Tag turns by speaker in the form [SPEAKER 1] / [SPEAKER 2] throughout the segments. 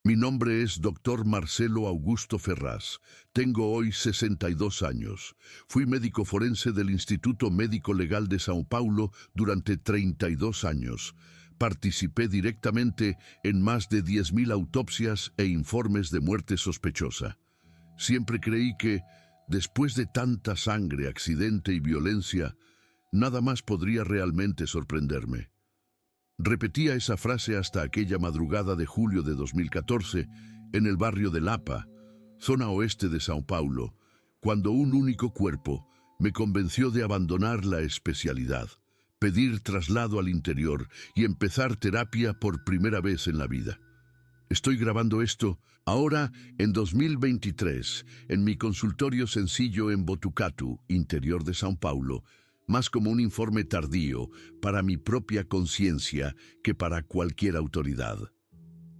[SPEAKER 1] Mi nombre es Dr. Marcelo Augusto Ferraz. Tengo hoy 62 años. Fui médico forense del Instituto Médico Legal de São Paulo durante 32 años. Participé directamente en más de 10.000 autopsias e informes de muerte sospechosa. Siempre creí que, después de tanta sangre, accidente y violencia, nada más podría realmente sorprenderme. Repetía esa frase hasta aquella madrugada de julio de 2014 en el barrio de Lapa, zona oeste de São Paulo, cuando un único cuerpo me convenció de abandonar la especialidad, pedir traslado al interior y empezar terapia por primera vez en la vida. Estoy grabando esto ahora en 2023, en mi consultorio sencillo en Botucatu, interior de São Paulo, más como un informe tardío para mi propia conciencia que para cualquier autoridad.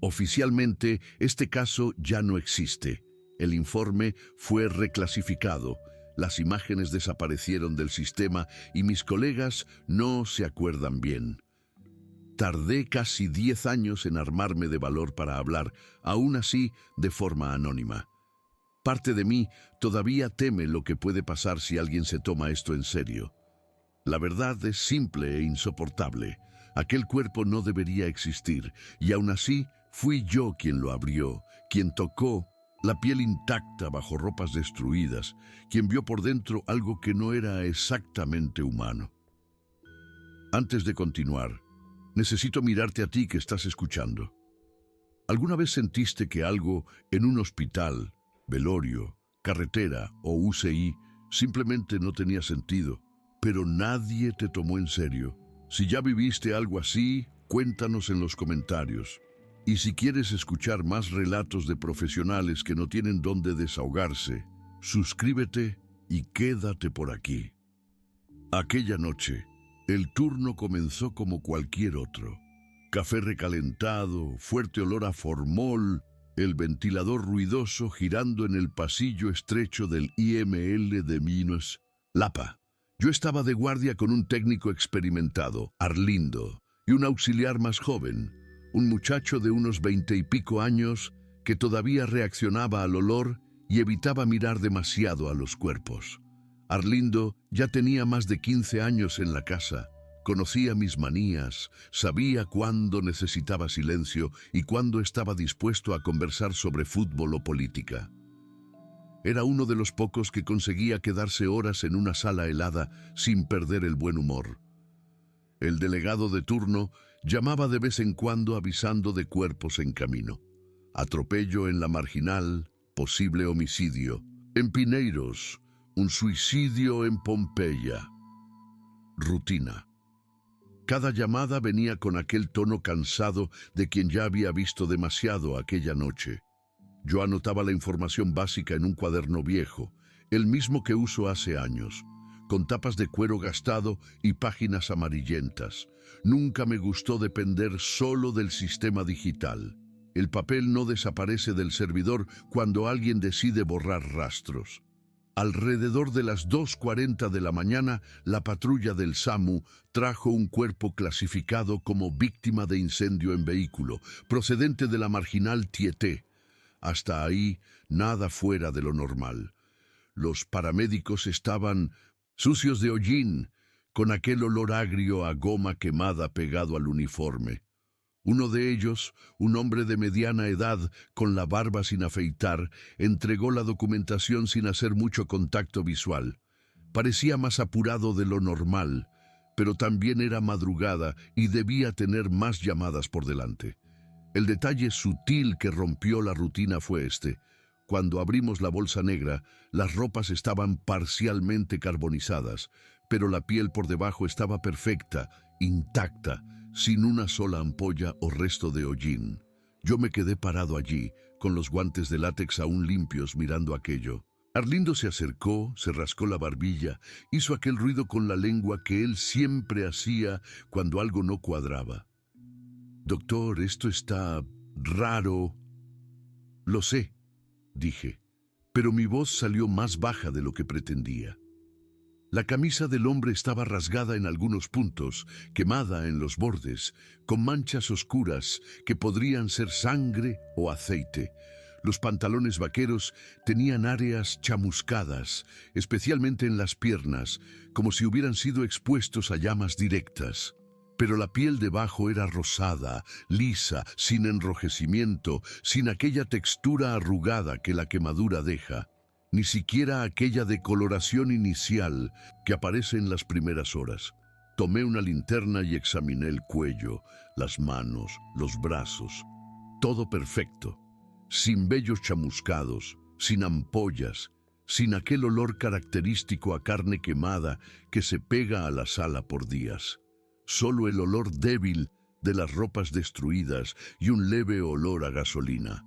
[SPEAKER 1] Oficialmente, este caso ya no existe. El informe fue reclasificado, las imágenes desaparecieron del sistema y mis colegas no se acuerdan bien. Tardé casi 10 años en armarme de valor para hablar, aún así de forma anónima. Parte de mí todavía teme lo que puede pasar si alguien se toma esto en serio. La verdad es simple e insoportable. Aquel cuerpo no debería existir, y aún así fui yo quien lo abrió, quien tocó la piel intacta bajo ropas destruidas, quien vio por dentro algo que no era exactamente humano. Antes de continuar, necesito mirarte a ti que estás escuchando. ¿Alguna vez sentiste que algo en un hospital, velorio, carretera o UCI simplemente no tenía sentido, pero nadie te tomó en serio? Si ya viviste algo así, cuéntanos en los comentarios. Y si quieres escuchar más relatos de profesionales que no tienen dónde desahogarse, suscríbete y quédate por aquí. Aquella noche, el turno comenzó como cualquier otro. Café recalentado, fuerte olor a formol, el ventilador ruidoso girando en el pasillo estrecho del IML de Minas, Lapa. Yo estaba de guardia con un técnico experimentado, Arlindo, y un auxiliar más joven, un muchacho de unos 20 y pico años que todavía reaccionaba al olor y evitaba mirar demasiado a los cuerpos. Arlindo ya tenía más de 15 años en la casa, conocía mis manías, sabía cuándo necesitaba silencio y cuándo estaba dispuesto a conversar sobre fútbol o política. Era uno de los pocos que conseguía quedarse horas en una sala helada sin perder el buen humor. El delegado de turno llamaba de vez en cuando avisando de cuerpos en camino. Atropello en la Marginal, posible homicidio. En Pinheiros, un suicidio en Pompeya. Rutina. Cada llamada venía con aquel tono cansado de quien ya había visto demasiado aquella noche. Yo anotaba la información básica en un cuaderno viejo, el mismo que uso hace años, con tapas de cuero gastado y páginas amarillentas. Nunca me gustó depender solo del sistema digital. El papel no desaparece del servidor cuando alguien decide borrar rastros. Alrededor de las 2:40 de la mañana, la patrulla del SAMU trajo un cuerpo clasificado como víctima de incendio en vehículo, procedente de la Marginal Tietê. Hasta ahí, nada fuera de lo normal. Los paramédicos estaban sucios de hollín, con aquel olor agrio a goma quemada pegado al uniforme. Uno de ellos, un hombre de mediana edad, con la barba sin afeitar, entregó la documentación sin hacer mucho contacto visual. Parecía más apurado de lo normal, pero también era madrugada y debía tener más llamadas por delante. El detalle sutil que rompió la rutina fue este. Cuando abrimos la bolsa negra, las ropas estaban parcialmente carbonizadas, pero la piel por debajo estaba perfecta, intacta, sin una sola ampolla o resto de hollín. Yo me quedé parado allí, con los guantes de látex aún limpios, mirando aquello. Arlindo se acercó, se rascó la barbilla, hizo aquel ruido con la lengua que él siempre hacía cuando algo no cuadraba. «Doctor, esto está raro». «Lo sé», dije, pero mi voz salió más baja de lo que pretendía. La camisa del hombre estaba rasgada en algunos puntos, quemada en los bordes, con manchas oscuras que podrían ser sangre o aceite. Los pantalones vaqueros tenían áreas chamuscadas, especialmente en las piernas, como si hubieran sido expuestos a llamas directas. Pero la piel debajo era rosada, lisa, sin enrojecimiento, sin aquella textura arrugada que la quemadura deja. Ni siquiera aquella decoloración inicial que aparece en las primeras horas. Tomé una linterna y examiné el cuello, las manos, los brazos. Todo perfecto, sin vellos chamuscados, sin ampollas, sin aquel olor característico a carne quemada que se pega a la sala por días. Solo el olor débil de las ropas destruidas y un leve olor a gasolina.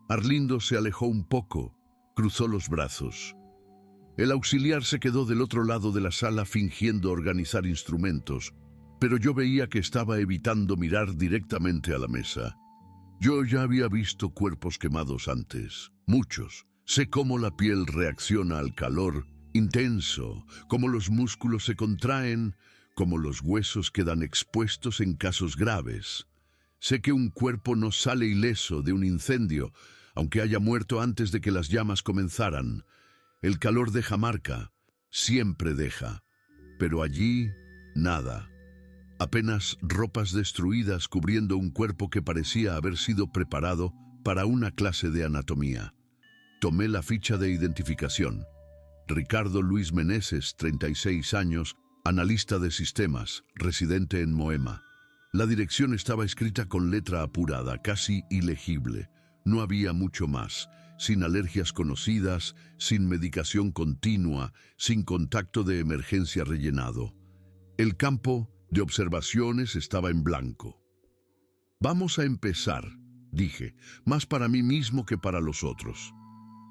[SPEAKER 1] Arlindo se alejó un poco. Cruzó los brazos. El auxiliar se quedó del otro lado de la sala fingiendo organizar instrumentos, pero yo veía que estaba evitando mirar directamente a la mesa. Yo ya había visto cuerpos quemados antes, muchos. Sé cómo la piel reacciona al calor intenso, cómo los músculos se contraen, cómo los huesos quedan expuestos en casos graves. Sé que un cuerpo no sale ileso de un incendio, aunque haya muerto antes de que las llamas comenzaran. El calor deja marca, siempre deja. Pero allí, nada. Apenas ropas destruidas cubriendo un cuerpo que parecía haber sido preparado para una clase de anatomía. Tomé la ficha de identificación. Ricardo Luis Meneses, 36 años, analista de sistemas, residente en Moema. La dirección estaba escrita con letra apurada, casi ilegible. No había mucho más, sin alergias conocidas, sin medicación continua, sin contacto de emergencia rellenado. El campo de observaciones estaba en blanco. Vamos a empezar, dije, más para mí mismo que para los otros.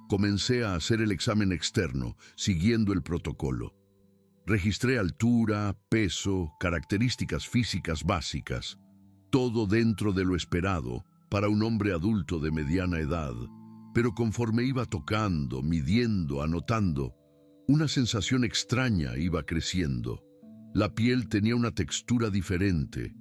[SPEAKER 1] Comencé a hacer el examen externo, siguiendo el protocolo. Registré altura, peso, características físicas básicas, todo dentro de lo esperado para un hombre adulto de mediana edad, pero conforme iba tocando, midiendo, anotando, una sensación extraña iba creciendo. La piel tenía una textura diferente.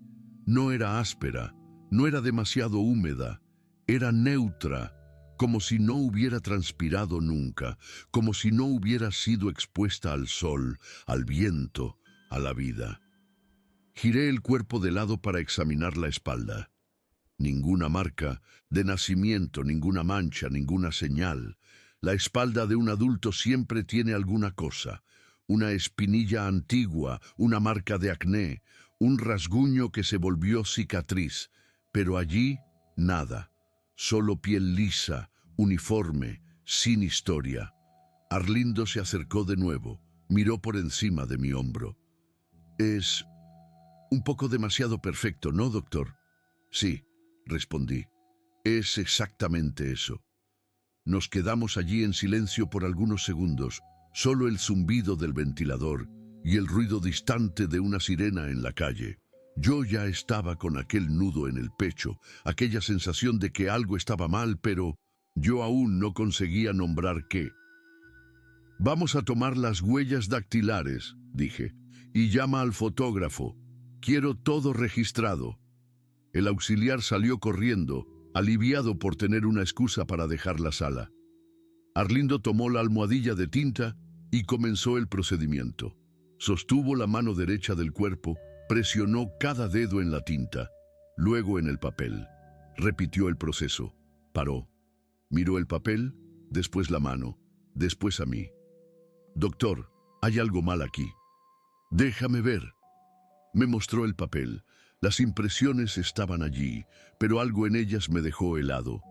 [SPEAKER 1] No era áspera, no era demasiado húmeda, era neutra, como si no hubiera transpirado nunca, como si no hubiera sido expuesta al sol, al viento, a la vida. Giré el cuerpo de lado para examinar la espalda. Ninguna marca de nacimiento, ninguna mancha, ninguna señal. La espalda de un adulto siempre tiene alguna cosa. Una espinilla antigua, una marca de acné, un rasguño que se volvió cicatriz. Pero allí, nada. Solo piel lisa, uniforme, sin historia. Arlindo se acercó de nuevo, miró por encima de mi hombro. Es un poco demasiado perfecto, ¿no, doctor? Sí, respondí. Es exactamente eso. Nos quedamos allí en silencio por algunos segundos, solo el zumbido del ventilador y el ruido distante de una sirena en la calle. Yo ya estaba con aquel nudo en el pecho, aquella sensación de que algo estaba mal, pero yo aún no conseguía nombrar qué. Vamos a tomar las huellas dactilares, dije, y llama al fotógrafo. Quiero todo registrado. El auxiliar salió corriendo, aliviado por tener una excusa para dejar la sala. Arlindo tomó la almohadilla de tinta y comenzó el procedimiento. Sostuvo la mano derecha del cuerpo, presionó cada dedo en la tinta, luego en el papel. Repitió el proceso. Paró. Miró el papel, después la mano, después a mí. Doctor, hay algo mal aquí. Déjame ver. Me mostró el papel. Las impresiones estaban allí, pero algo en ellas me dejó helado.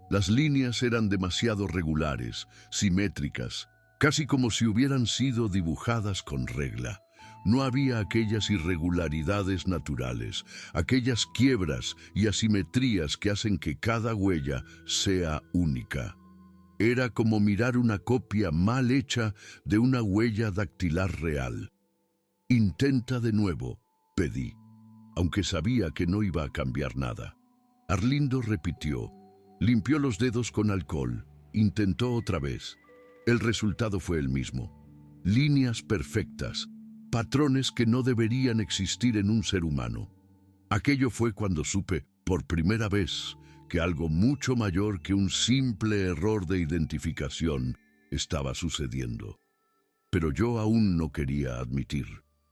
[SPEAKER 1] Las líneas eran demasiado regulares, simétricas, casi como si hubieran sido dibujadas con regla. No había aquellas irregularidades naturales, aquellas quiebras y asimetrías que hacen que cada huella sea única. Era como mirar una copia mal hecha de una huella dactilar real. Intenta de nuevo, pedí, aunque sabía que no iba a cambiar nada. Arlindo repitió, limpió los dedos con alcohol, intentó otra vez. El resultado fue el mismo. líneas perfectas, patrones que no deberían existir en un ser humano. Aquello fue cuando supe, por primera vez, que algo mucho mayor que un simple error de identificación estaba sucediendo. Pero yo aún no quería admitir.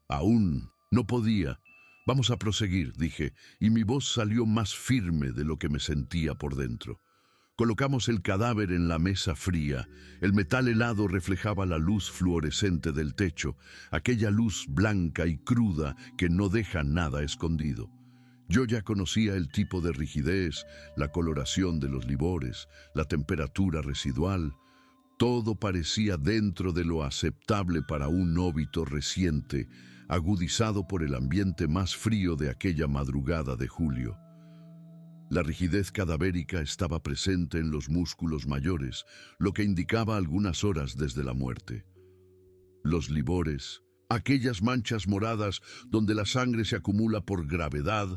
[SPEAKER 1] Aún no podía. Vamos a proseguir, dije, y mi voz salió más firme de lo que me sentía por dentro. Colocamos el cadáver en la mesa fría. El metal helado reflejaba la luz fluorescente del techo, aquella luz blanca y cruda que no deja nada escondido. Yo ya conocía el tipo de rigidez, la coloración de los livores, la temperatura residual. Todo parecía dentro de lo aceptable para un óbito reciente, agudizado por el ambiente más frío de aquella madrugada de julio. La rigidez cadavérica estaba presente en los músculos mayores, lo que indicaba algunas horas desde la muerte. Los livores, aquellas manchas moradas donde la sangre se acumula por gravedad,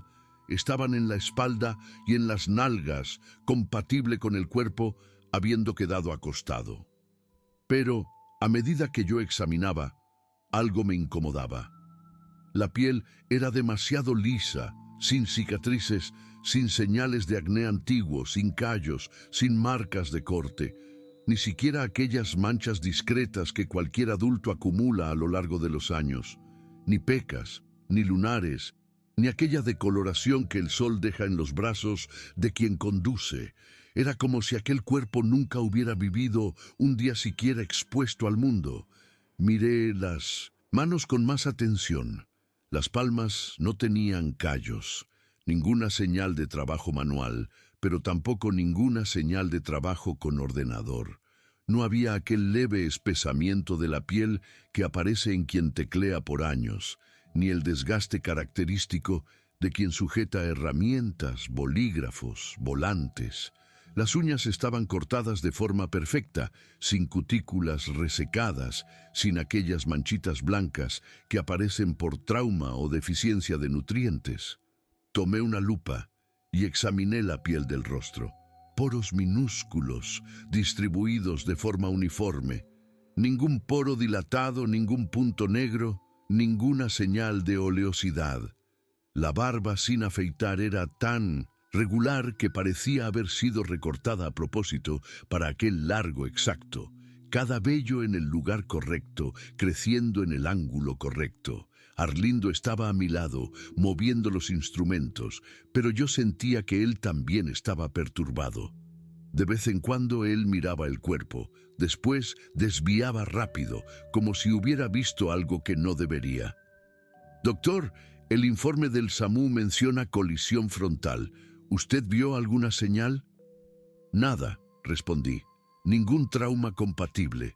[SPEAKER 1] estaban en la espalda y en las nalgas, compatible con el cuerpo, habiendo quedado acostado. Pero, a medida que yo examinaba, algo me incomodaba. La piel era demasiado lisa, sin cicatrices, sin señales de acné antiguo, sin callos, sin marcas de corte, ni siquiera aquellas manchas discretas que cualquier adulto acumula a lo largo de los años, ni pecas, ni lunares, ni aquella decoloración que el sol deja en los brazos de quien conduce. Era como si aquel cuerpo nunca hubiera vivido un día siquiera expuesto al mundo. Miré las manos con más atención. Las palmas no tenían callos, ninguna señal de trabajo manual, pero tampoco ninguna señal de trabajo con ordenador. No había aquel leve espesamiento de la piel que aparece en quien teclea por años, ni el desgaste característico de quien sujeta herramientas, bolígrafos, volantes. Las uñas estaban cortadas de forma perfecta, sin cutículas resecadas, sin aquellas manchitas blancas que aparecen por trauma o deficiencia de nutrientes. Tomé una lupa y examiné la piel del rostro. Poros minúsculos, distribuidos de forma uniforme. Ningún poro dilatado, ningún punto negro, ninguna señal de oleosidad. La barba sin afeitar era tan regular que parecía haber sido recortada a propósito para aquel largo exacto, cada vello en el lugar correcto, creciendo en el ángulo correcto. Arlindo estaba a mi lado, moviendo los instrumentos, pero yo sentía que él también estaba perturbado. De vez en cuando él miraba el cuerpo, después desviaba rápido, como si hubiera visto algo que no debería. «Doctor, el informe del SAMU menciona colisión frontal. ¿Usted vio alguna señal?» «Nada», respondí. «Ningún trauma compatible».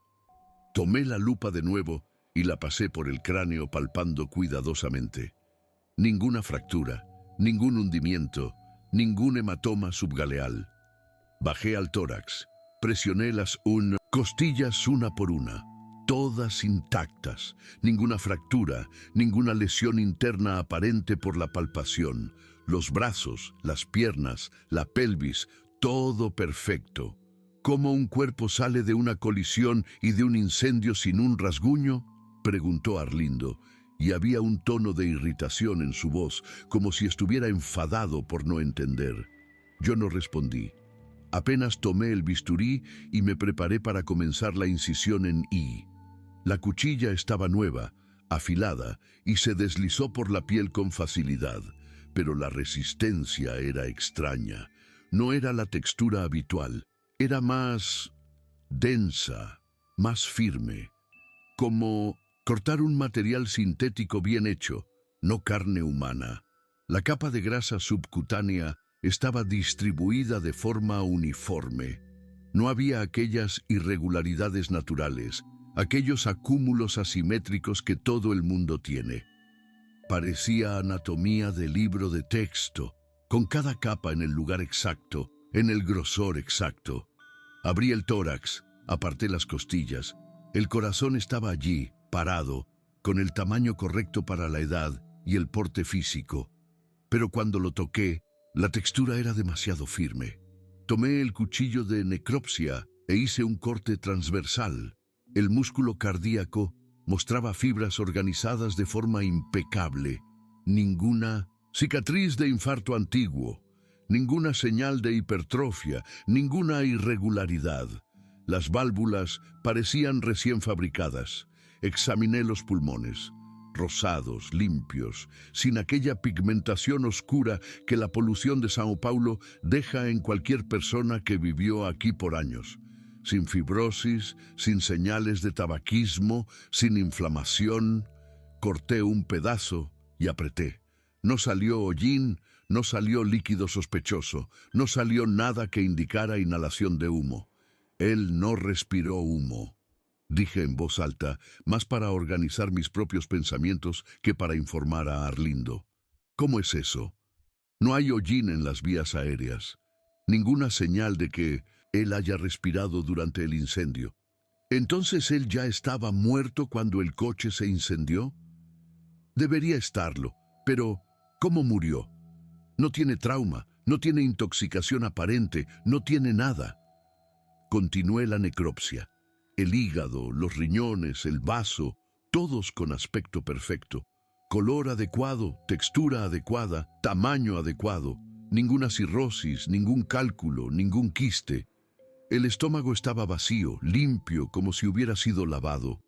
[SPEAKER 1] Tomé la lupa de nuevo y la pasé por el cráneo palpando cuidadosamente. Ninguna fractura, ningún hundimiento, ningún hematoma subgaleal. Bajé al tórax, presioné las costillas una por una, todas intactas, ninguna fractura, ninguna lesión interna aparente por la palpación. Los brazos, las piernas, la pelvis, todo perfecto. ¿Cómo un cuerpo sale de una colisión y de un incendio sin un rasguño?, preguntó Arlindo, y había un tono de irritación en su voz, como si estuviera enfadado por no entender. Yo no respondí. Apenas tomé el bisturí y me preparé para comenzar la incisión en I. La cuchilla estaba nueva, afilada, y se deslizó por la piel con facilidad, pero la resistencia era extraña. No era la textura habitual, era más densa, más firme, como cortar un material sintético bien hecho, no carne humana. La capa de grasa subcutánea estaba distribuida de forma uniforme. No había aquellas irregularidades naturales, aquellos acúmulos asimétricos que todo el mundo tiene. Parecía anatomía de libro de texto, con cada capa en el lugar exacto, en el grosor exacto. Abrí el tórax, aparté las costillas. El corazón estaba allí, parado, con el tamaño correcto para la edad y el porte físico. Pero cuando lo toqué, la textura era demasiado firme. Tomé el cuchillo de necropsia e hice un corte transversal. El músculo cardíaco Mostraba fibras organizadas de forma impecable. Ninguna cicatriz de infarto antiguo, ninguna señal de hipertrofia, ninguna irregularidad. Las válvulas parecían recién fabricadas. Examiné los pulmones, rosados, limpios, sin aquella pigmentación oscura que la polución de Sao Paulo deja en cualquier persona que vivió aquí por años. Sin fibrosis, sin señales de tabaquismo, sin inflamación. Corté un pedazo y apreté. No salió hollín, no salió líquido sospechoso, no salió nada que indicara inhalación de humo. Él no respiró humo. Dije en voz alta, más para organizar mis propios pensamientos que para informar a Arlindo. ¿Cómo es eso? No hay hollín en las vías aéreas. Ninguna señal de que él haya respirado durante el incendio. ¿Entonces él ya estaba muerto cuando el coche se incendió? Debería estarlo, pero ¿cómo murió? No tiene trauma, no tiene intoxicación aparente, no tiene nada. Continué la necropsia. El hígado, los riñones, el vaso, todos con aspecto perfecto. Color adecuado, textura adecuada, tamaño adecuado. Ninguna cirrosis, ningún cálculo, ningún quiste. El estómago estaba vacío, limpio, como si hubiera sido lavado.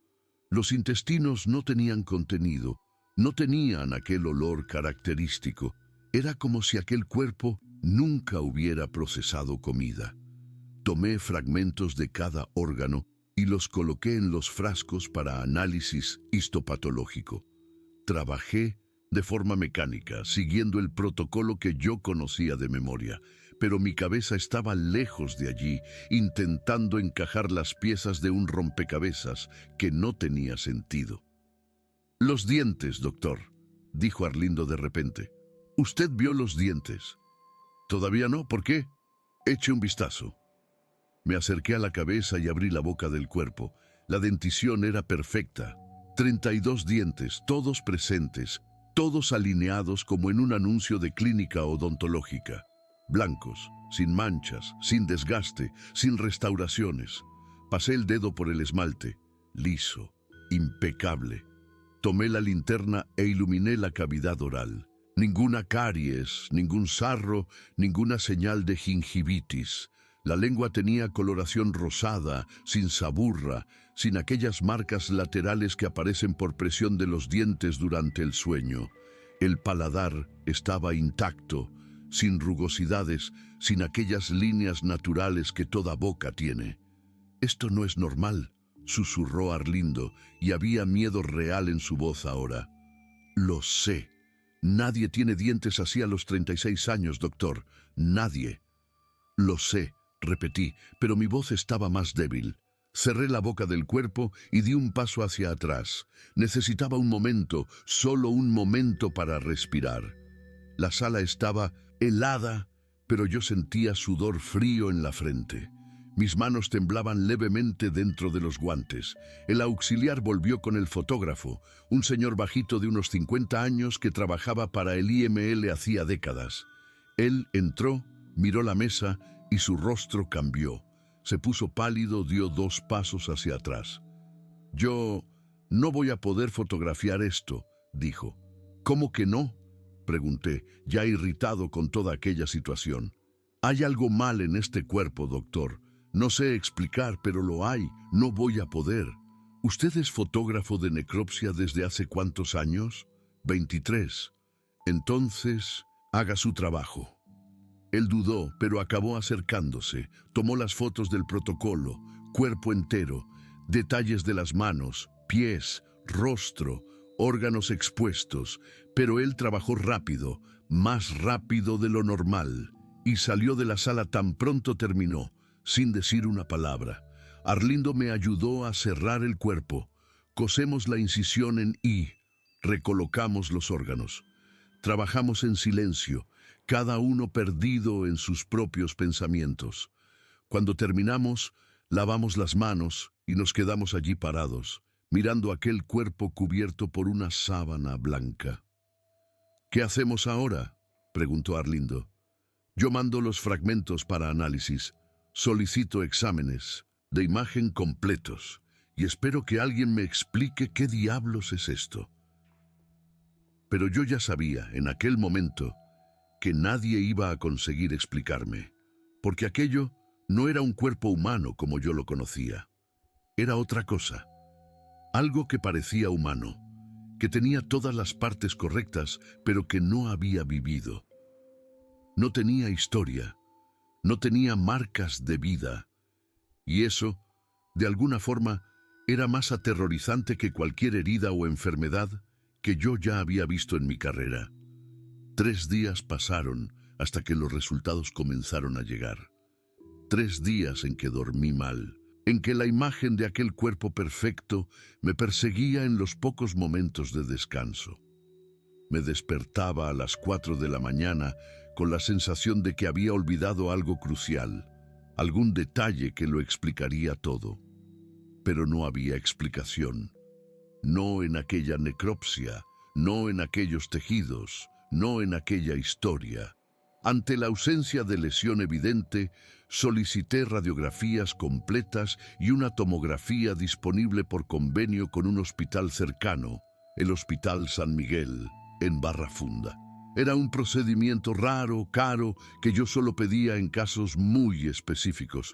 [SPEAKER 1] Los intestinos no tenían contenido, no tenían aquel olor característico. Era como si aquel cuerpo nunca hubiera procesado comida. Tomé fragmentos de cada órgano y los coloqué en los frascos para análisis histopatológico. Trabajé de forma mecánica, siguiendo el protocolo que yo conocía de memoria, pero mi cabeza estaba lejos de allí, intentando encajar las piezas de un rompecabezas que no tenía sentido. «Los dientes, doctor», dijo Arlindo de repente. «¿Usted vio los dientes?» «Todavía no, ¿por qué?» «Eche un vistazo». Me acerqué a la cabeza y abrí la boca del cuerpo. La dentición era perfecta. 32 dientes, todos presentes, todos alineados como en un anuncio de clínica odontológica. Blancos, sin manchas, sin desgaste, sin restauraciones. Pasé el dedo por el esmalte. Liso, impecable. Tomé la linterna e iluminé la cavidad oral. Ninguna caries, ningún sarro, ninguna señal de gingivitis. La lengua tenía coloración rosada, sin saburra, sin aquellas marcas laterales que aparecen por presión de los dientes durante el sueño. El paladar estaba intacto, sin rugosidades, sin aquellas líneas naturales que toda boca tiene. «Esto no es normal», susurró Arlindo, y había miedo real en su voz ahora. «Lo sé. Nadie tiene dientes así a los 36 años, doctor. Nadie». «Lo sé», repetí, pero mi voz estaba más débil. Cerré la boca del cuerpo y di un paso hacia atrás. Necesitaba un momento, solo un momento para respirar. La sala estaba helada, pero yo sentía sudor frío en la frente. Mis manos temblaban levemente dentro de los guantes. El auxiliar volvió con el fotógrafo, un señor bajito de unos 50 años que trabajaba para el IML hacía décadas. Él entró, miró la mesa y su rostro cambió. Se puso pálido, dio 2 pasos hacia atrás. «Yo no voy a poder fotografiar esto», dijo. «¿Cómo que no?», pregunté, ya irritado con toda aquella situación. «Hay algo mal en este cuerpo, doctor. No sé explicar, pero lo hay. No voy a poder». «¿Usted es fotógrafo de necropsia desde hace cuántos años?» «23. Entonces, haga su trabajo». Él dudó, pero acabó acercándose. Tomó las fotos del protocolo, cuerpo entero, detalles de las manos, pies, rostro, órganos expuestos, pero él trabajó rápido, más rápido de lo normal, y salió de la sala tan pronto terminó, sin decir una palabra. Arlindo me ayudó a cerrar el cuerpo. Cosemos la incisión en I, recolocamos los órganos. Trabajamos en silencio, cada uno perdido en sus propios pensamientos. Cuando terminamos, lavamos las manos y nos quedamos allí parados, mirando aquel cuerpo cubierto por una sábana blanca. «¿Qué hacemos ahora?», preguntó Arlindo. «Yo mando los fragmentos para análisis. Solicito exámenes de imagen completos. y espero que alguien me explique qué diablos es esto. Pero yo ya sabía, en aquel momento, que nadie iba a conseguir explicarme, porque aquello no era un cuerpo humano como yo lo conocía. Era otra cosa, algo que parecía humano, que tenía todas las partes correctas, pero que no había vivido. No tenía historia, no tenía marcas de vida, y eso, de alguna forma, era más aterrorizante que cualquier herida o enfermedad que yo ya había visto en mi carrera. 3 días pasaron hasta que los resultados comenzaron a llegar. 3 días en que dormí mal, en que la imagen de aquel cuerpo perfecto me perseguía en los pocos momentos de descanso. Me despertaba a las 4 de la mañana con la sensación de que había olvidado algo crucial, algún detalle que lo explicaría todo. Pero no había explicación. No en aquella necropsia, no en aquellos tejidos, no en aquella historia. Ante la ausencia de lesión evidente, solicité radiografías completas y una tomografía disponible por convenio con un hospital cercano, el Hospital San Miguel, en Barrafunda. Era un procedimiento raro, caro, que yo solo pedía en casos muy específicos,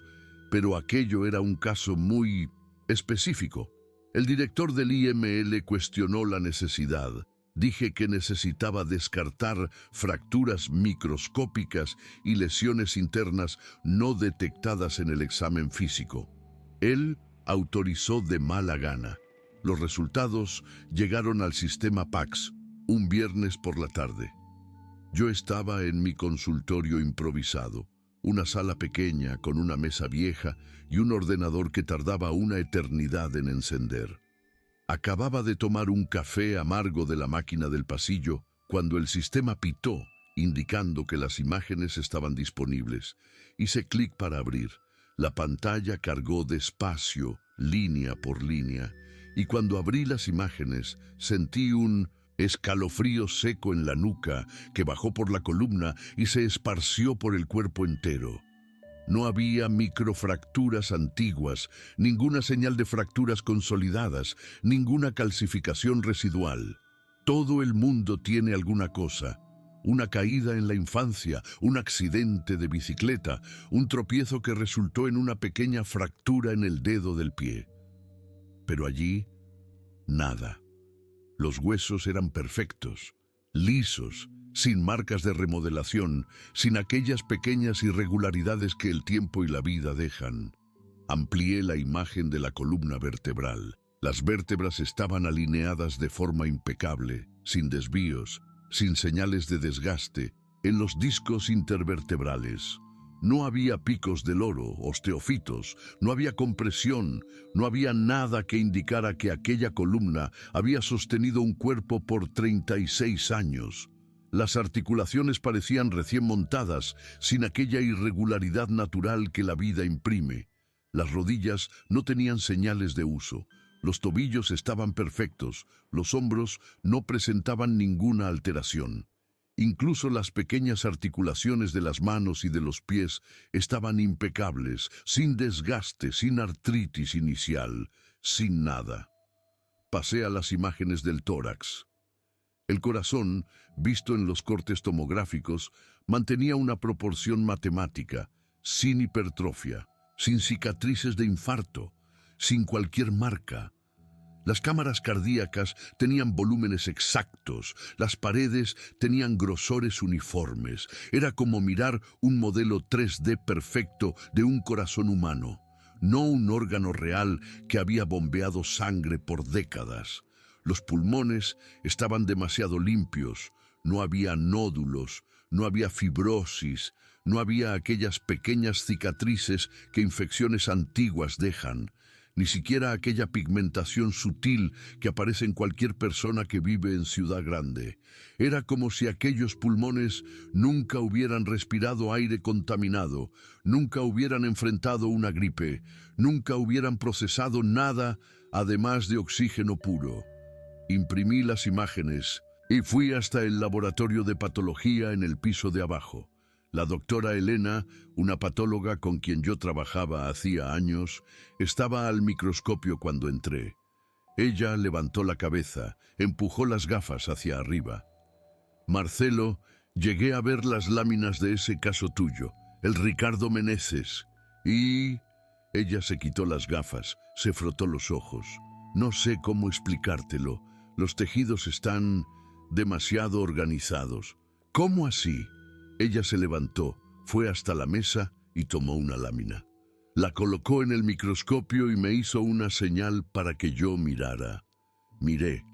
[SPEAKER 1] pero aquello era un caso muy específico. El director del IML cuestionó la necesidad. Dije que necesitaba descartar fracturas microscópicas y lesiones internas no detectadas en el examen físico. Él autorizó de mala gana. Los resultados llegaron al sistema PACS un viernes por la tarde. Yo estaba en mi consultorio improvisado, una sala pequeña con una mesa vieja y un ordenador que tardaba una eternidad en encender. Acababa de tomar un café amargo de la máquina del pasillo cuando el sistema pitó, indicando que las imágenes estaban disponibles. Hice clic para abrir. La pantalla cargó despacio, línea por línea, y cuando abrí las imágenes sentí un escalofrío seco en la nuca que bajó por la columna y se esparció por el cuerpo entero. No había microfracturas antiguas, ninguna señal de fracturas consolidadas, ninguna calcificación residual. Todo el mundo tiene alguna cosa. Una caída en la infancia, un accidente de bicicleta, un tropiezo que resultó en una pequeña fractura en el dedo del pie. Pero allí, nada. Los huesos eran perfectos, lisos, sin marcas de remodelación, sin aquellas pequeñas irregularidades que el tiempo y la vida dejan. Amplié la imagen de la columna vertebral. Las vértebras estaban alineadas de forma impecable, sin desvíos, sin señales de desgaste, en los discos intervertebrales. No había picos de loro, osteofitos, no había compresión, no había nada que indicara que aquella columna había sostenido un cuerpo por 36 años. Las articulaciones parecían recién montadas, sin aquella irregularidad natural que la vida imprime. Las rodillas no tenían señales de uso. Los tobillos estaban perfectos, los hombros no presentaban ninguna alteración. Incluso las pequeñas articulaciones de las manos y de los pies estaban impecables, sin desgaste, sin artritis inicial, sin nada. Pasé a las imágenes del tórax. El corazón, visto en los cortes tomográficos, mantenía una proporción matemática, sin hipertrofia, sin cicatrices de infarto, sin cualquier marca. Las cámaras cardíacas tenían volúmenes exactos, las paredes tenían grosores uniformes. Era como mirar un modelo 3D perfecto de un corazón humano, no un órgano real que había bombeado sangre por décadas. Los pulmones estaban demasiado limpios, no había nódulos, no había fibrosis, no había aquellas pequeñas cicatrices que infecciones antiguas dejan. Ni siquiera aquella pigmentación sutil que aparece en cualquier persona que vive en Ciudad Grande. Era como si aquellos pulmones nunca hubieran respirado aire contaminado, nunca hubieran enfrentado una gripe, nunca hubieran procesado nada además de oxígeno puro. Imprimí las imágenes y fui hasta el laboratorio de patología en el piso de abajo. La doctora Elena, una patóloga con quien yo trabajaba hacía años, estaba al microscopio cuando entré. Ella levantó la cabeza, empujó las gafas hacia arriba. Marcelo, llegué a ver las láminas de ese caso tuyo, el Ricardo Meneses, y... Ella se quitó las gafas, se frotó los ojos. No sé cómo explicártelo. Los tejidos están demasiado organizados. ¿Cómo así? Ella se levantó, fue hasta la mesa y tomó una lámina. La colocó en el microscopio y me hizo una señal para que yo mirara. Miré.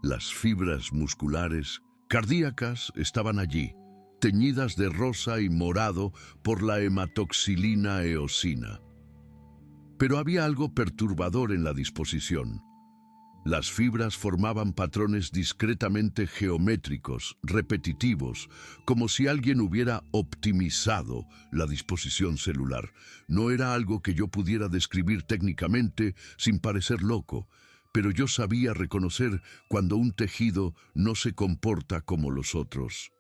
[SPEAKER 1] Las fibras musculares, cardíacas, estaban allí, teñidas de rosa y morado por la hematoxilina eosina. Pero había algo perturbador en la disposición. Las fibras formaban patrones discretamente geométricos, repetitivos, como si alguien hubiera optimizado la disposición celular. No era algo que yo pudiera describir técnicamente sin parecer loco, pero yo sabía reconocer cuando un tejido no se comporta como los otros.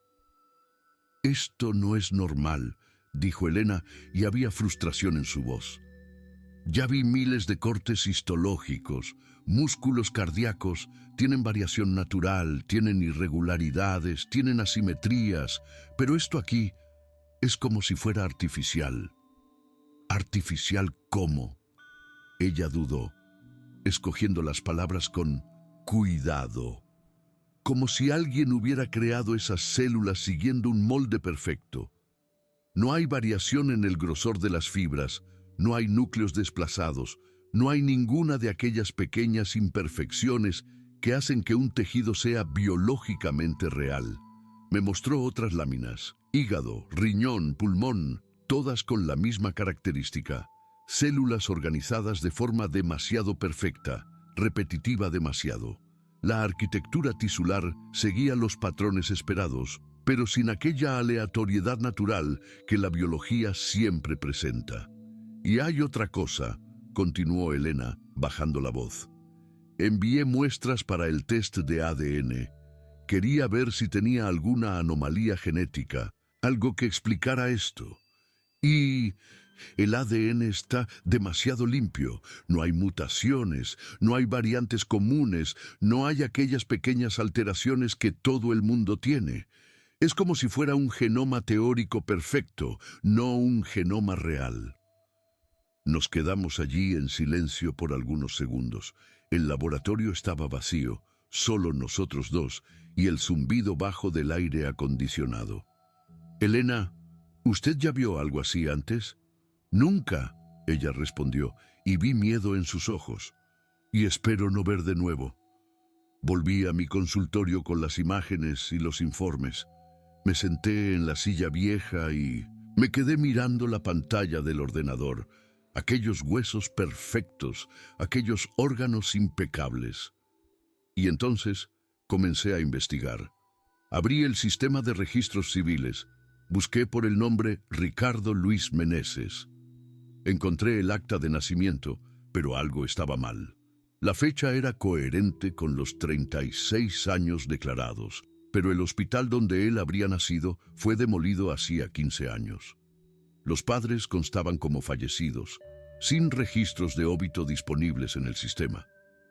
[SPEAKER 1] «Esto no es normal», dijo Elena, y había frustración en su voz. «Ya vi miles de cortes histológicos, músculos cardíacos, tienen variación natural, tienen irregularidades, tienen asimetrías, pero esto aquí es como si fuera artificial». «¿Artificial cómo?». Ella dudó, escogiendo las palabras con cuidado. Como si alguien hubiera creado esas células siguiendo un molde perfecto. No hay variación en el grosor de las fibras, no hay núcleos desplazados, no hay ninguna de aquellas pequeñas imperfecciones que hacen que un tejido sea biológicamente real. Me mostró otras láminas, hígado, riñón, pulmón, todas con la misma característica. Células organizadas de forma demasiado perfecta, repetitiva demasiado. La arquitectura tisular seguía los patrones esperados, pero sin aquella aleatoriedad natural que la biología siempre presenta. «Y hay otra cosa», continuó Elena, bajando la voz. «Envié muestras para el test de ADN. Quería ver si tenía alguna anomalía genética, algo que explicara esto. Y el ADN está demasiado limpio, no hay mutaciones, no hay variantes comunes, no hay aquellas pequeñas alteraciones que todo el mundo tiene. Es como si fuera un genoma teórico perfecto, no un genoma real». Nos quedamos allí en silencio por algunos segundos. El laboratorio estaba vacío, solo nosotros dos, y el zumbido bajo del aire acondicionado. «Elena, ¿usted ya vio algo así antes?» «Nunca», ella respondió, y vi miedo en sus ojos. «Y espero no ver de nuevo». Volví a mi consultorio con las imágenes y los informes. Me senté en la silla vieja y me quedé mirando la pantalla del ordenador. Aquellos huesos perfectos, aquellos órganos impecables. Y entonces comencé a investigar. Abrí el sistema de registros civiles. Busqué por el nombre Ricardo Luis Meneses. Encontré el acta de nacimiento, pero algo estaba mal. La fecha era coherente con los 36 años declarados, pero el hospital donde él habría nacido fue demolido hacía 15 años. Los padres constaban como fallecidos, sin registros de óbito disponibles en el sistema.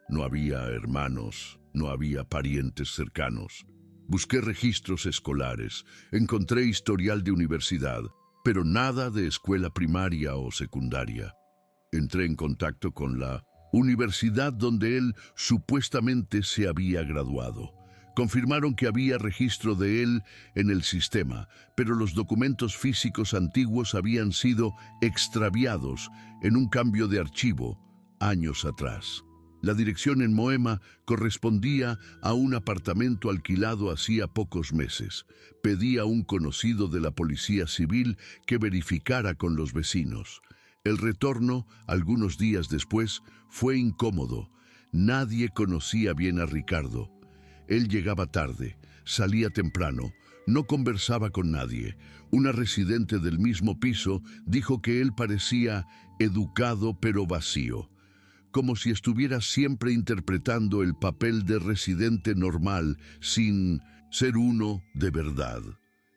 [SPEAKER 1] No había hermanos, no había parientes cercanos. Busqué registros escolares, encontré historial de universidad, pero nada de escuela primaria o secundaria. Entré en contacto con la universidad donde él supuestamente se había graduado. Confirmaron que había registro de él en el sistema, pero los documentos físicos antiguos habían sido extraviados en un cambio de archivo años atrás. La dirección en Moema correspondía a un apartamento alquilado hacía pocos meses. Pedí a un conocido de la policía civil que verificara con los vecinos. El retorno, algunos días después, fue incómodo. Nadie conocía bien a Ricardo. Él llegaba tarde, salía temprano, no conversaba con nadie. Una residente del mismo piso dijo que él parecía educado pero vacío, como si estuviera siempre interpretando el papel de residente normal sin ser uno de verdad.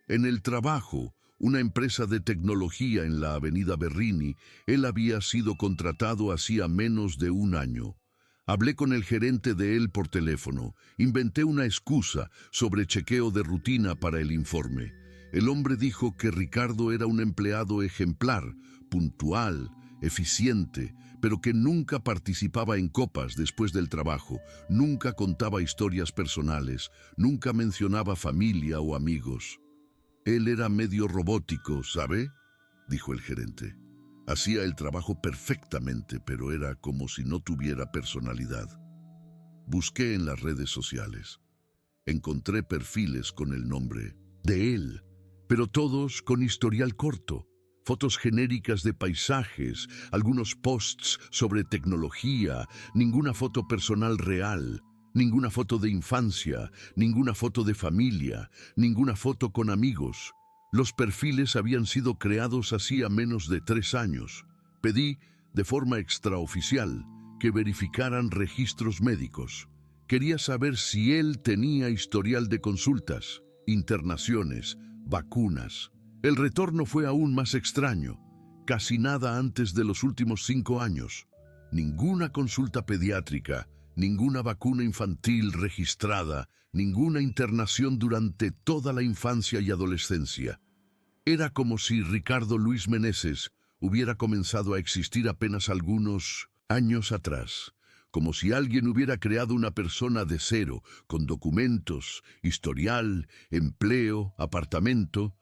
[SPEAKER 1] En el trabajo, una empresa de tecnología en la avenida Berrini. Él había sido contratado hacía menos de un año. Hablé con el gerente de él por teléfono. Inventé una excusa sobre chequeo de rutina para el informe. El hombre dijo que Ricardo era un empleado ejemplar, puntual, eficiente, pero que nunca participaba en copas después del trabajo, nunca contaba historias personales, nunca mencionaba familia o amigos. Él era medio robótico, ¿sabe?, dijo el gerente. Hacía el trabajo perfectamente, pero era como si no tuviera personalidad. Busqué en las redes sociales. Encontré perfiles con el nombre de él, pero todos con historial corto. Fotos genéricas de paisajes, algunos posts sobre tecnología, ninguna foto personal real, ninguna foto de infancia, ninguna foto de familia, ninguna foto con amigos. Los perfiles habían sido creados hacía menos de 3 años. Pedí, de forma extraoficial, que verificaran registros médicos. Quería saber si él tenía historial de consultas, internaciones, vacunas. El retorno fue aún más extraño. Casi nada antes de los últimos 5 años. Ninguna consulta pediátrica, ninguna vacuna infantil registrada, ninguna internación durante toda la infancia y adolescencia. Era como si Ricardo Luis Meneses hubiera comenzado a existir apenas algunos años atrás. Como si alguien hubiera creado una persona de cero, con documentos, historial, empleo, apartamento.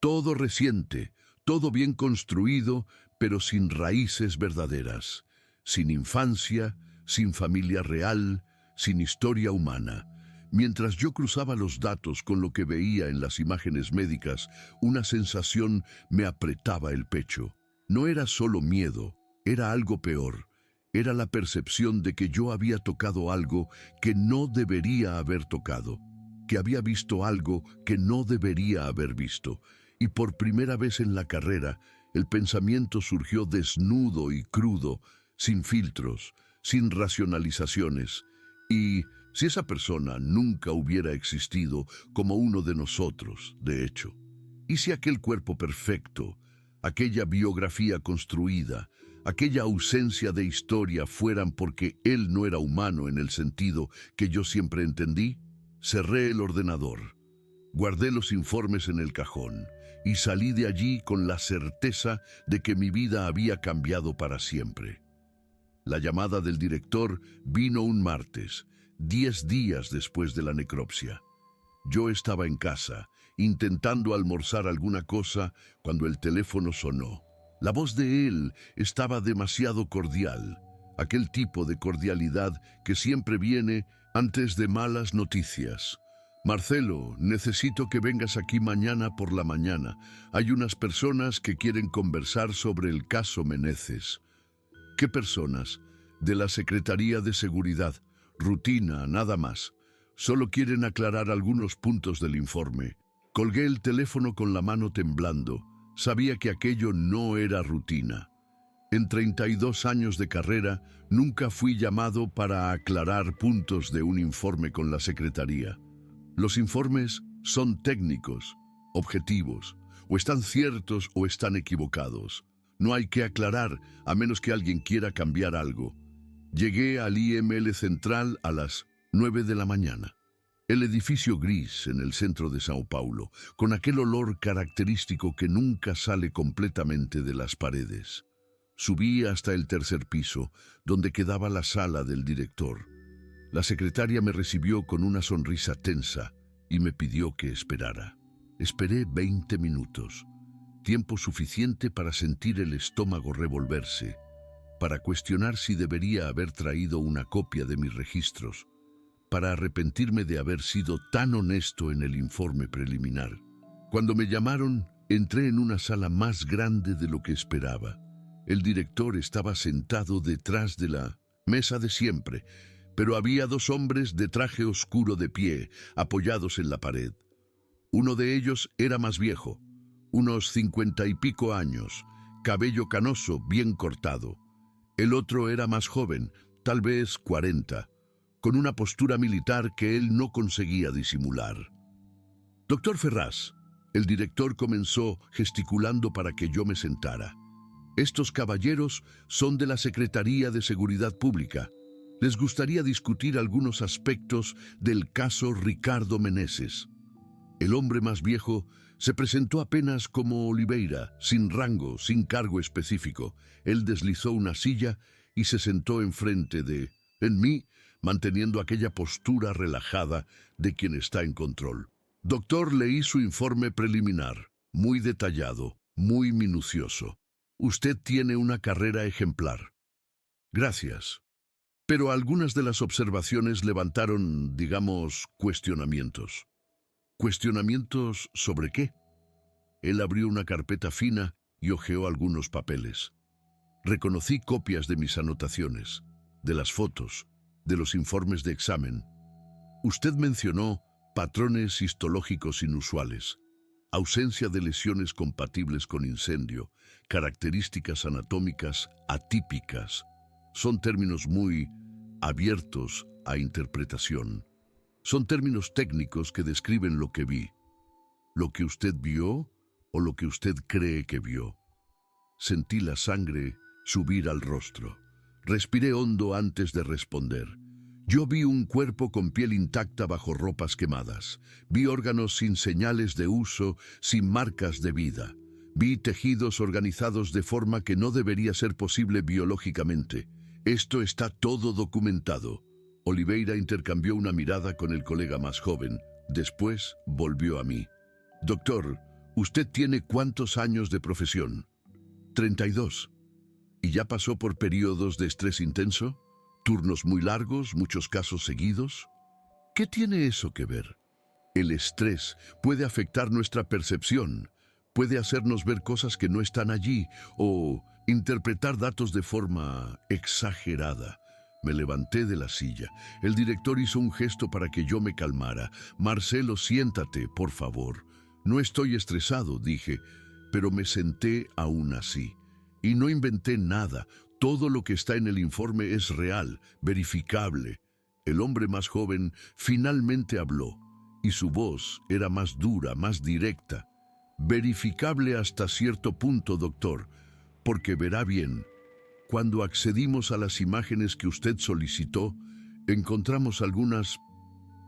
[SPEAKER 1] Todo reciente, todo bien construido, pero sin raíces verdaderas, sin infancia, sin familia real, sin historia humana. Mientras yo cruzaba los datos con lo que veía en las imágenes médicas, una sensación me apretaba el pecho. No era solo miedo, era algo peor. Era la percepción de que yo había tocado algo que no debería haber tocado, que había visto algo que no debería haber visto. Y por primera vez en la carrera, el pensamiento surgió desnudo y crudo, sin filtros, sin racionalizaciones. Y si esa persona nunca hubiera existido como uno de nosotros, de hecho, y si aquel cuerpo perfecto, aquella biografía construida, aquella ausencia de historia fueran porque él no era humano en el sentido que yo siempre entendí, cerré el ordenador, guardé los informes en el cajón y salí de allí con la certeza de que mi vida había cambiado para siempre. La llamada del director vino un martes, 10 días después de la necropsia. Yo estaba en casa, intentando almorzar alguna cosa, cuando el teléfono sonó. La voz de él estaba demasiado cordial, aquel tipo de cordialidad que siempre viene antes de malas noticias. Marcelo, necesito que vengas aquí mañana por la mañana. Hay unas personas que quieren conversar sobre el caso Meneses. ¿Qué personas? De la Secretaría de Seguridad. Rutina, nada más. Solo quieren aclarar algunos puntos del informe. Colgué el teléfono con la mano temblando. Sabía que aquello no era rutina. En 32 años de carrera, nunca fui llamado para aclarar puntos de un informe con la Secretaría. Los informes son técnicos, objetivos, o están ciertos o están equivocados. No hay que aclarar a menos que alguien quiera cambiar algo. Llegué al IML Central a las 9 de la mañana. El edificio gris en el centro de Sao Paulo, con aquel olor característico que nunca sale completamente de las paredes. Subí hasta el 3er piso, donde quedaba la sala del director. La secretaria me recibió con una sonrisa tensa y me pidió que esperara. Esperé 20 minutos, tiempo suficiente para sentir el estómago revolverse, para cuestionar si debería haber traído una copia de mis registros, para arrepentirme de haber sido tan honesto en el informe preliminar. Cuando me llamaron, entré en una sala más grande de lo que esperaba. El director estaba sentado detrás de la mesa de siempre, pero había 2 hombres de traje oscuro de pie, apoyados en la pared. Uno de ellos era más viejo, unos 50 y pico años, cabello canoso, bien cortado. El otro era más joven, tal vez 40, con una postura militar que él no conseguía disimular. «Doctor Ferraz», El director comenzó gesticulando para que yo me sentara. Estos caballeros son de la Secretaría de Seguridad Pública. Les gustaría discutir algunos aspectos del caso Ricardo Meneses. El hombre más viejo se presentó apenas como Oliveira, sin rango, sin cargo específico. Él deslizó una silla y se sentó enfrente en mí, manteniendo aquella postura relajada de quien está en control. Doctor, leí su informe preliminar, muy detallado, muy minucioso. Usted tiene una carrera ejemplar. Gracias. Pero algunas de las observaciones levantaron, digamos, cuestionamientos. ¿Cuestionamientos sobre qué? Él abrió una carpeta fina y hojeó algunos papeles. Reconocí copias de mis anotaciones, de las fotos, de los informes de examen. Usted mencionó patrones histológicos inusuales, ausencia de lesiones compatibles con incendio, características anatómicas atípicas. Son términos muy abiertos a interpretación. Son términos técnicos que describen lo que vi. ¿Lo que usted vio o lo que usted cree que vio? Sentí la sangre subir al rostro. Respiré hondo antes de responder. Yo vi un cuerpo con piel intacta bajo ropas quemadas. Vi órganos sin señales de uso, sin marcas de vida. Vi tejidos organizados de forma que no debería ser posible biológicamente. Esto está todo documentado. Oliveira intercambió una mirada con el colega más joven. Después volvió a mí. Doctor, ¿usted tiene cuántos años de profesión? 32. ¿Y ya pasó por periodos de estrés intenso? ¿Turnos muy largos, muchos casos seguidos? ¿Qué tiene eso que ver? El estrés puede afectar nuestra percepción, puede hacernos ver cosas que no están allí o interpretar datos de forma exagerada. Me levanté de la silla. El director hizo un gesto para que yo me calmara. Marcelo, siéntate, por favor. No estoy estresado, dije, pero me senté aún así. Y no inventé nada. Todo lo que está en el informe es real, verificable. El hombre más joven finalmente habló, y su voz era más dura, más directa. Verificable hasta cierto punto, doctor, porque verá bien. Cuando accedimos a las imágenes que usted solicitó, encontramos algunas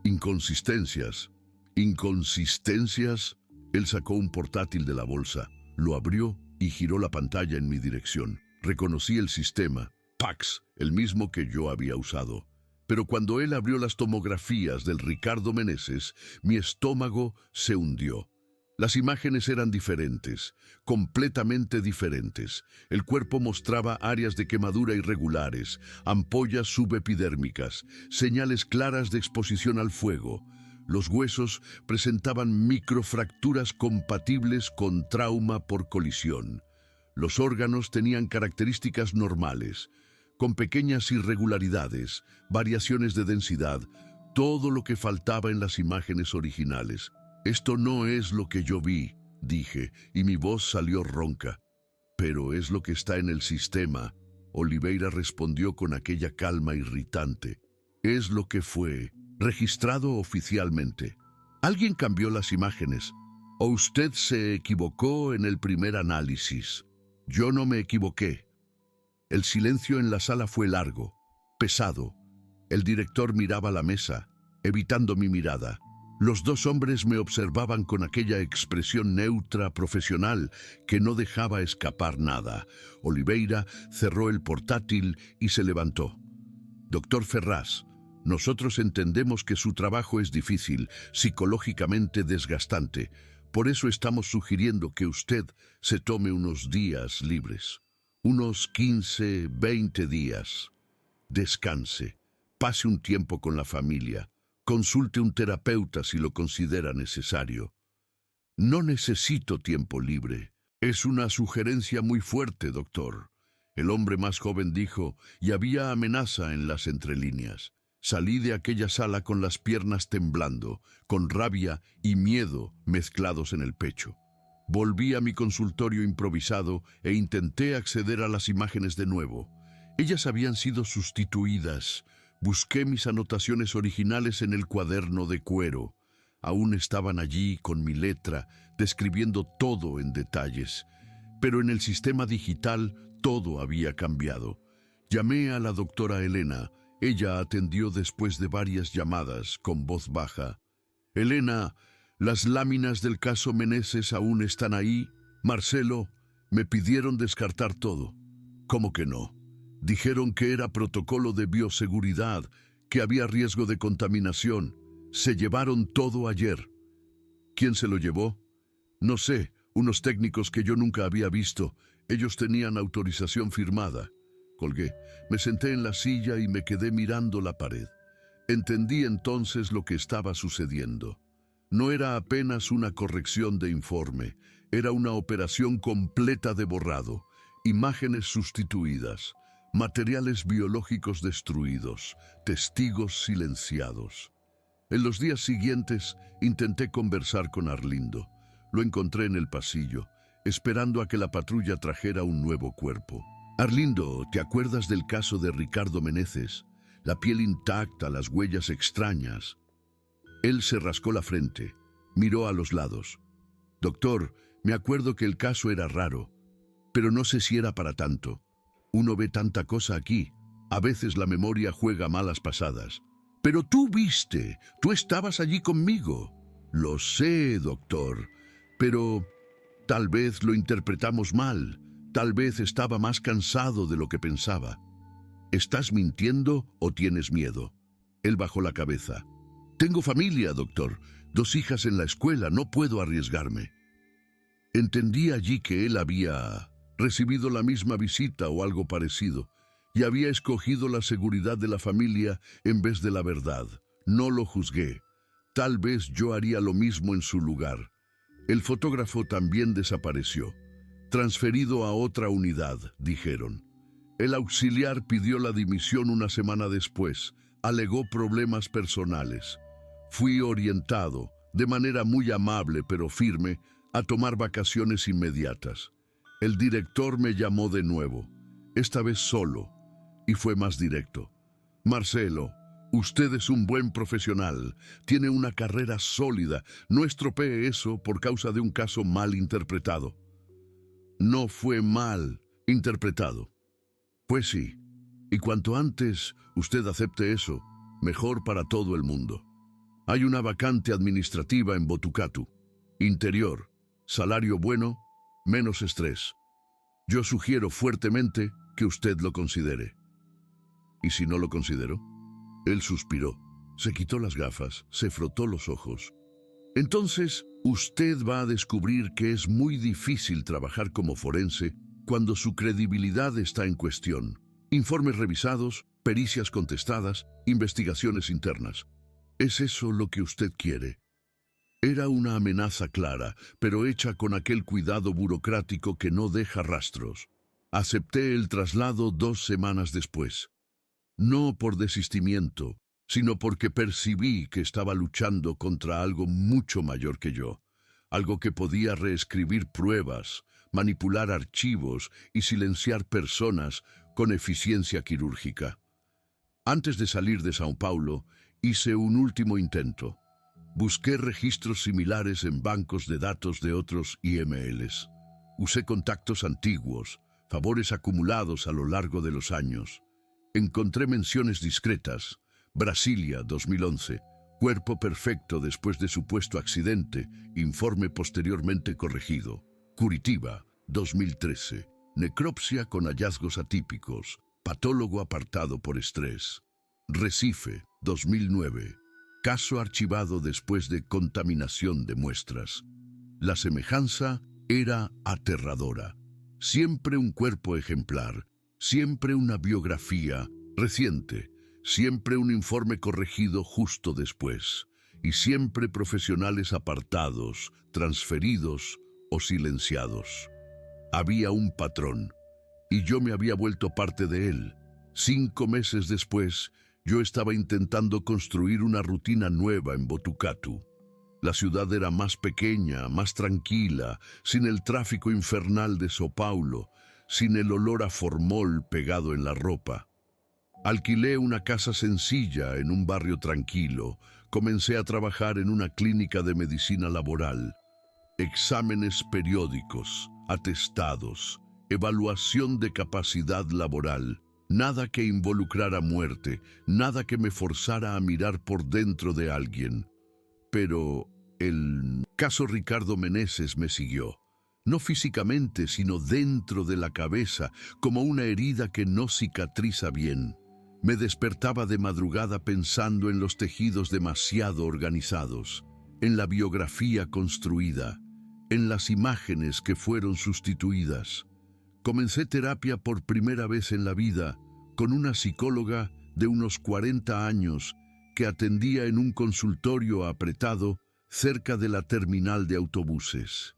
[SPEAKER 1] inconsistencias. ¿Inconsistencias? Él sacó un portátil de la bolsa, lo abrió y giró la pantalla en mi dirección. Reconocí el sistema, PACS, el mismo que yo había usado. Pero cuando él abrió las tomografías del Ricardo Meneses, mi estómago se hundió. Las imágenes eran diferentes, completamente diferentes. El cuerpo mostraba áreas de quemadura irregulares, ampollas subepidérmicas, señales claras de exposición al fuego. Los huesos presentaban microfracturas compatibles con trauma por colisión. Los órganos tenían características normales, con pequeñas irregularidades, variaciones de densidad, todo lo que faltaba en las imágenes originales. Esto no es lo que yo vi, dije, y mi voz salió ronca. Pero es lo que está en el sistema, Oliveira respondió con aquella calma irritante. Es lo que fue registrado oficialmente. Alguien cambió las imágenes, o usted se equivocó en el primer análisis. Yo no me equivoqué. El silencio en la sala fue largo, pesado. El director miraba la mesa, evitando mi mirada. Los dos hombres me observaban con aquella expresión neutra, profesional, que no dejaba escapar nada. Oliveira cerró el portátil y se levantó. Doctor Ferraz, nosotros entendemos que su trabajo es difícil, psicológicamente desgastante. Por eso estamos sugiriendo que usted se tome unos días libres. Unos 15, 20 días. Descanse, pase un tiempo con la familia, consulte un terapeuta si lo considera necesario. No necesito tiempo libre. Es una sugerencia muy fuerte, doctor. El hombre más joven dijo, y había amenaza en las entrelíneas. Salí de aquella sala con las piernas temblando, con rabia y miedo mezclados en el pecho. Volví a mi consultorio improvisado e intenté acceder a las imágenes de nuevo. Ellas habían sido sustituidas. Busqué mis anotaciones originales en el cuaderno de cuero. Aún estaban allí con mi letra, describiendo todo en detalles. Pero en el sistema digital todo había cambiado. Llamé a la doctora Elena. Ella atendió después de varias llamadas con voz baja. Elena, las láminas del caso Meneses aún están ahí. Marcelo, me pidieron descartar todo. ¿Cómo que no? Dijeron que era protocolo de bioseguridad, que había riesgo de contaminación. Se llevaron todo ayer. ¿Quién se lo llevó? No sé, unos técnicos que yo nunca había visto. Ellos tenían autorización firmada. Colgué. Me senté en la silla y me quedé mirando la pared. Entendí entonces lo que estaba sucediendo. No era apenas una corrección de informe, era una operación completa de borrado, imágenes sustituidas, materiales biológicos destruidos, testigos silenciados. En los días siguientes intenté conversar con Arlindo. Lo encontré en el pasillo, esperando a que la patrulla trajera un nuevo cuerpo. Arlindo, ¿te acuerdas del caso de Ricardo Meneses? La piel intacta, las huellas extrañas. Él se rascó la frente, miró a los lados. Doctor, me acuerdo que el caso era raro, pero no sé si era para tanto. Uno ve tanta cosa aquí. A veces la memoria juega malas pasadas. Pero tú viste, tú estabas allí conmigo. Lo sé, doctor, pero tal vez lo interpretamos mal. Tal vez estaba más cansado de lo que pensaba. ¿Estás mintiendo o tienes miedo? Él bajó la cabeza. Tengo familia, doctor. 2 hijas en la escuela, no puedo arriesgarme. Entendí allí que él había recibido la misma visita o algo parecido, y había escogido la seguridad de la familia en vez de la verdad. No lo juzgué. Tal vez yo haría lo mismo en su lugar. El fotógrafo también desapareció. Transferido a otra unidad, dijeron. El auxiliar pidió la dimisión una semana después. Alegó problemas personales. Fui orientado, de manera muy amable pero firme, a tomar vacaciones inmediatas. El director me llamó de nuevo, esta vez solo, y fue más directo. Marcelo, usted es un buen profesional, tiene una carrera sólida, no estropee eso por causa de un caso mal interpretado. No fue mal interpretado. Pues sí, y cuanto antes usted acepte eso, mejor para todo el mundo. Hay una vacante administrativa en Botucatu. Interior, salario bueno, menos estrés. Yo sugiero fuertemente que usted lo considere. ¿Y si no lo considero? Él suspiró, se quitó las gafas, se frotó los ojos. Entonces, usted va a descubrir que es muy difícil trabajar como forense cuando su credibilidad está en cuestión. Informes revisados, pericias contestadas, investigaciones internas. ¿Es eso lo que usted quiere? Era una amenaza clara, pero hecha con aquel cuidado burocrático que no deja rastros. Acepté el traslado 2 semanas después. No por desistimiento, sino porque percibí que estaba luchando contra algo mucho mayor que yo, algo que podía reescribir pruebas, manipular archivos y silenciar personas con eficiencia quirúrgica. Antes de salir de São Paulo, hice un último intento. Busqué registros similares en bancos de datos de otros IMLs. Usé contactos antiguos, favores acumulados a lo largo de los años. Encontré menciones discretas. Brasilia, 2011. Cuerpo perfecto después de supuesto accidente. Informe posteriormente corregido. Curitiba, 2013. Necropsia con hallazgos atípicos. Patólogo apartado por estrés. Recife, 2009. Caso archivado después de contaminación de muestras. La semejanza era aterradora. Siempre un cuerpo ejemplar, siempre una biografía reciente, siempre un informe corregido justo después, y siempre profesionales apartados, transferidos o silenciados. Había un patrón, y yo me había vuelto parte de él. 5 meses después, yo estaba intentando construir una rutina nueva en Botucatu. La ciudad era más pequeña, más tranquila, sin el tráfico infernal de São Paulo, sin el olor a formol pegado en la ropa. Alquilé una casa sencilla en un barrio tranquilo, Comencé a trabajar en una clínica de medicina laboral. Exámenes periódicos, atestados, evaluación de capacidad laboral. Nada que involucrara muerte, nada que me forzara a mirar por dentro de alguien. Pero el caso Ricardo Meneses me siguió. No físicamente, sino dentro de la cabeza, como una herida que no cicatriza bien. Me despertaba de madrugada pensando en los tejidos demasiado organizados, en la biografía construida, en las imágenes que fueron sustituidas. Comencé terapia por primera vez en la vida con una psicóloga de unos 40 años que atendía en un consultorio apretado cerca de la terminal de autobuses.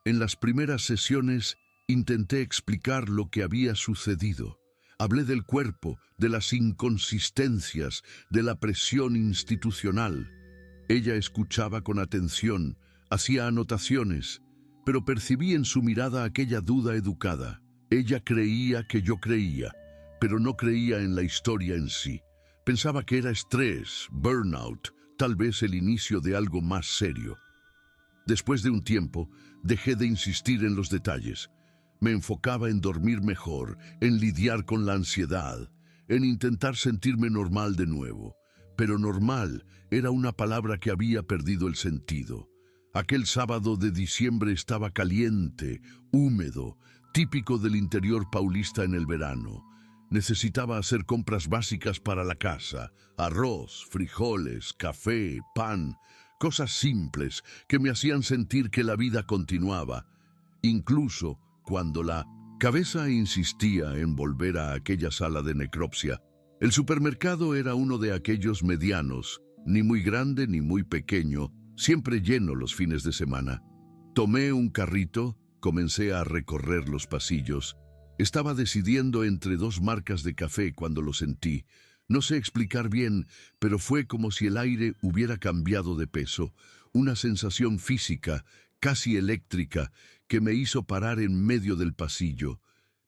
[SPEAKER 1] En las primeras sesiones intenté explicar lo que había sucedido. Hablé del cuerpo, de las inconsistencias, de la presión institucional. Ella escuchaba con atención, hacía anotaciones, pero percibí en su mirada aquella duda educada. Ella creía que yo creía, pero no creía en la historia en sí. Pensaba que era estrés, burnout, tal vez el inicio de algo más serio. Después de un tiempo, dejé de insistir en los detalles. Me enfocaba en dormir mejor, en lidiar con la ansiedad, en intentar sentirme normal de nuevo. Pero normal era una palabra que había perdido el sentido. Aquel sábado de diciembre estaba caliente, húmedo, típico del interior paulista en el verano. Necesitaba hacer compras básicas para la casa: arroz, frijoles, café, pan, cosas simples que me hacían sentir que la vida continuaba, incluso cuando la cabeza insistía en volver a aquella sala de necropsia. El supermercado era uno de aquellos medianos, ni muy grande ni muy pequeño, siempre lleno los fines de semana. Tomé un carrito, comencé a recorrer los pasillos. Estaba decidiendo entre dos marcas de café cuando lo sentí. No sé explicar bien, pero fue como si el aire hubiera cambiado de peso, una sensación física, casi eléctrica, que me hizo parar en medio del pasillo.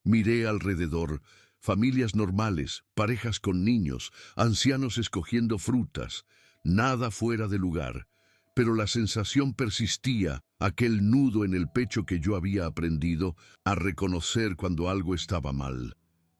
[SPEAKER 1] Miré alrededor, familias normales, parejas con niños, ancianos escogiendo frutas, nada fuera de lugar. Pero la sensación persistía, aquel nudo en el pecho que yo había aprendido a reconocer cuando algo estaba mal.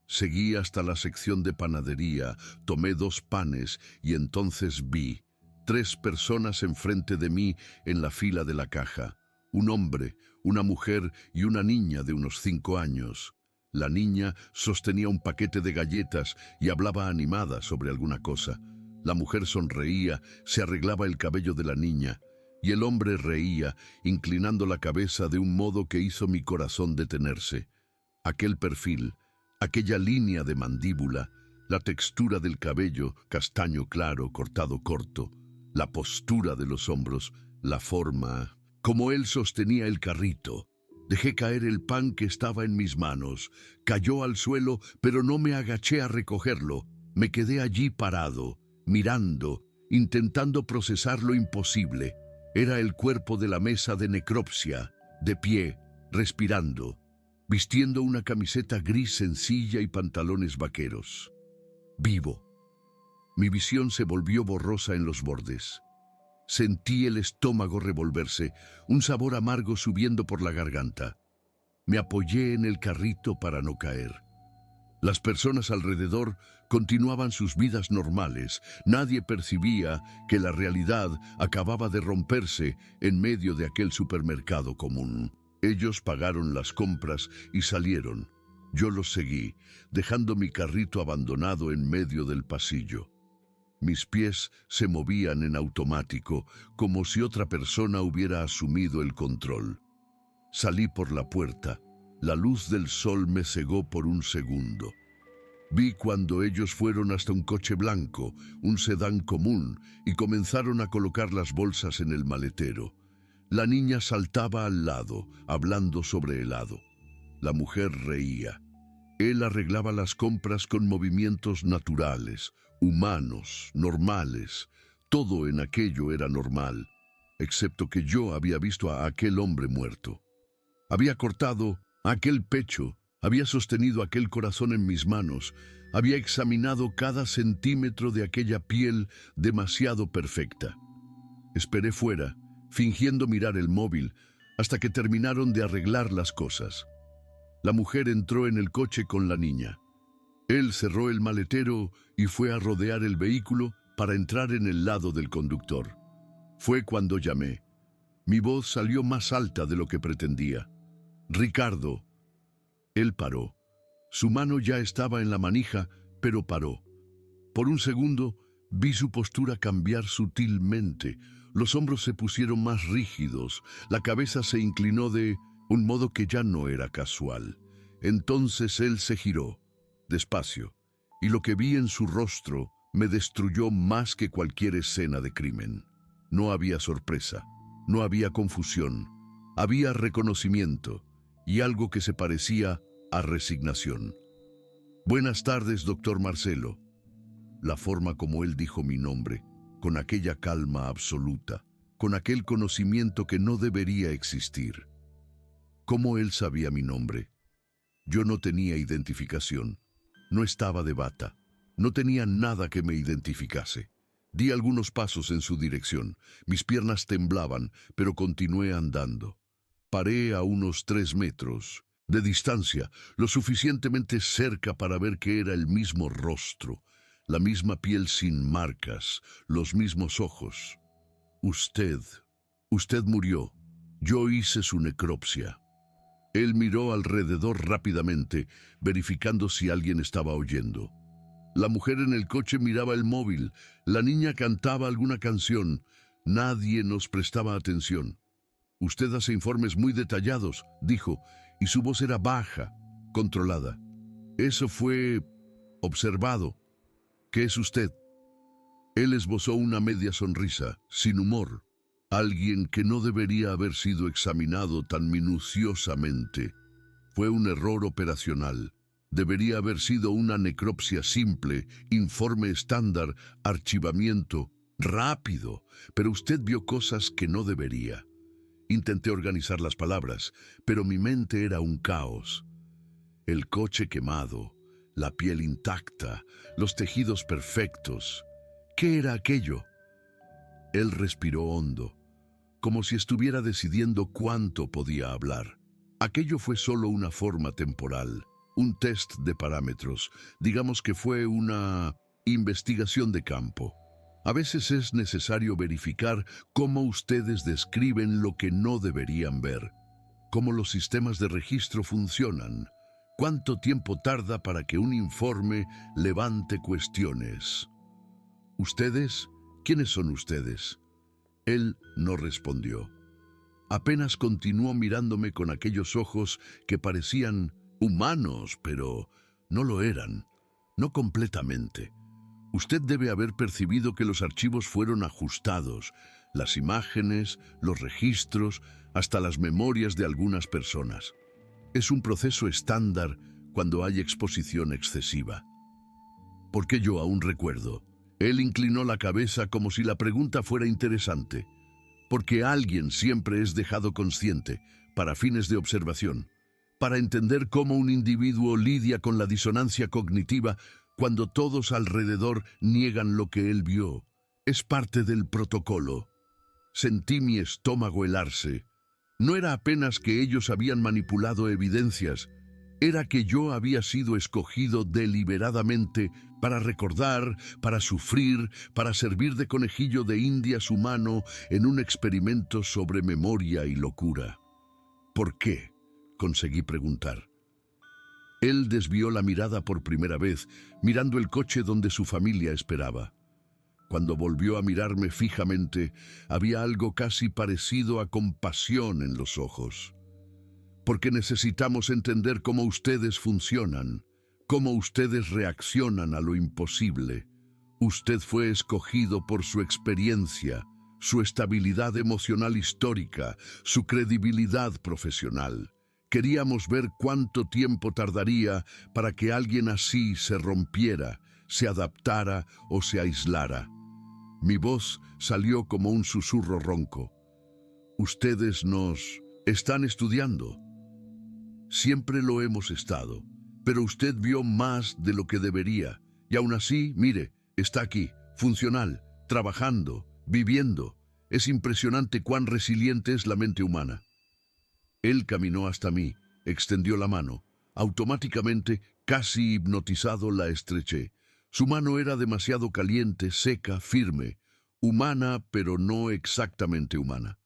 [SPEAKER 1] Seguí hasta la sección de panadería, tomé 2 panes y entonces vi 3 personas enfrente de mí en la fila de la caja. Un hombre, una mujer y una niña de unos 5 años. La niña sostenía un paquete de galletas y hablaba animada sobre alguna cosa. La mujer sonreía, se arreglaba el cabello de la niña, y el hombre reía, inclinando la cabeza de un modo que hizo mi corazón detenerse. Aquel perfil, aquella línea de mandíbula, la textura del cabello, castaño claro, cortado corto, la postura de los hombros, la forma, como él sostenía el carrito. Dejé caer el pan que estaba en mis manos. Cayó al suelo, pero no me agaché a recogerlo. Me quedé allí parado, mirando, intentando procesar lo imposible. Era el cuerpo de la mesa de necropsia, de pie, respirando, vistiendo una camiseta gris sencilla y pantalones vaqueros. Vivo. Mi visión se volvió borrosa en los bordes. Sentí el estómago revolverse, un sabor amargo subiendo por la garganta. Me apoyé en el carrito para no caer. Las personas alrededor continuaban sus vidas normales. Nadie percibía que la realidad acababa de romperse en medio de aquel supermercado común. Ellos pagaron las compras y salieron. Yo los seguí, dejando mi carrito abandonado en medio del pasillo. Mis pies se movían en automático, como si otra persona hubiera asumido el control. Salí por la puerta. La luz del sol me cegó por un segundo. Vi cuando ellos fueron hasta un coche blanco, un sedán común, y comenzaron a colocar las bolsas en el maletero. La niña saltaba al lado, hablando sobre helado. La mujer reía. Él arreglaba las compras con movimientos naturales, humanos, normales. Todo en aquello era normal, excepto que yo había visto a aquel hombre muerto. Había cortado aquel pecho Había sostenido aquel corazón en mis manos, había examinado cada centímetro de aquella piel demasiado perfecta. Esperé fuera, fingiendo mirar el móvil, hasta que terminaron de arreglar las cosas. La mujer entró en el coche con la niña. Él cerró el maletero y fue a rodear el vehículo para entrar en el lado del conductor. Fue cuando llamé. Mi voz salió más alta de lo que pretendía. «Ricardo». Él paró. Su mano ya estaba en la manija, pero paró. Por un segundo vi su postura cambiar sutilmente. Los hombros se pusieron más rígidos, la cabeza se inclinó de un modo que ya no era casual. Entonces él se giró, despacio, y lo que vi en su rostro me destruyó más que cualquier escena de crimen. No había sorpresa, no había confusión, había reconocimiento y algo que se parecía a resignación. «Buenas tardes, doctor Marcelo». La forma como él dijo mi nombre, con aquella calma absoluta, con aquel conocimiento que no debería existir. ¿Cómo él sabía mi nombre? Yo no tenía identificación, no estaba de bata, no tenía nada que me identificase. Di algunos pasos en su dirección, mis piernas temblaban, pero continué andando. Paré a unos 3 metros de distancia, lo suficientemente cerca para ver que era el mismo rostro, la misma piel sin marcas, los mismos ojos. Usted murió. Yo hice su necropsia». Él miró alrededor rápidamente, verificando si alguien estaba oyendo. La mujer en el coche miraba el móvil, la niña cantaba alguna canción. Nadie nos prestaba atención. «Usted hace informes muy detallados», dijo, y su voz era baja, controlada. «Eso fue observado. ¿Qué es usted?» Él esbozó una media sonrisa, sin humor. Alguien que no debería haber sido examinado tan minuciosamente. Fue un error operacional. Debería haber sido una necropsia simple, informe estándar, archivamiento, rápido, pero usted vio cosas que no debería. Intenté organizar las palabras, pero mi mente era un caos. El coche quemado, la piel intacta, los tejidos perfectos. ¿Qué era aquello? Él respiró hondo, como si estuviera decidiendo cuánto podía hablar. Aquello fue solo una forma temporal, un test de parámetros. Digamos que fue una investigación de campo. A veces es necesario verificar cómo ustedes describen lo que no deberían ver, cómo los sistemas de registro funcionan, cuánto tiempo tarda para que un informe levante cuestiones. ¿Ustedes? ¿Quiénes son ustedes? Él no respondió. Apenas continuó mirándome con aquellos ojos que parecían humanos, pero no lo eran, no completamente. Usted debe haber percibido que los archivos fueron ajustados, las imágenes, los registros, hasta las memorias de algunas personas. Es un proceso estándar cuando hay exposición excesiva. Porque yo aún recuerdo. Él inclinó la cabeza como si la pregunta fuera interesante. Porque alguien siempre es dejado consciente, para fines de observación, para entender cómo un individuo lidia con la disonancia cognitiva cuando todos alrededor niegan lo que él vio. Es parte del protocolo. Sentí mi estómago helarse. No era apenas que ellos habían manipulado evidencias, era que yo había sido escogido deliberadamente para recordar, para sufrir, para servir de conejillo de indias humano en un experimento sobre memoria y locura. ¿Por qué?, conseguí preguntar. Él desvió la mirada por primera vez, mirando el coche donde su familia esperaba. Cuando volvió a mirarme fijamente, había algo casi parecido a compasión en los ojos. Porque necesitamos entender cómo ustedes funcionan, cómo ustedes reaccionan a lo imposible. Usted fue escogido por su experiencia, su estabilidad emocional histórica, su credibilidad profesional. Queríamos ver cuánto tiempo tardaría para que alguien así se rompiera, se adaptara o se aislara. Mi voz salió como un susurro ronco. Ustedes nos están estudiando. Siempre lo hemos estado, pero usted vio más de lo que debería. Y aún así, mire, está aquí, funcional, trabajando, viviendo. Es impresionante cuán resiliente es la mente humana. Él caminó hasta mí, extendió la mano. Automáticamente, casi hipnotizado, la estreché. Su mano era demasiado caliente, seca, firme. Humana, pero no exactamente humana.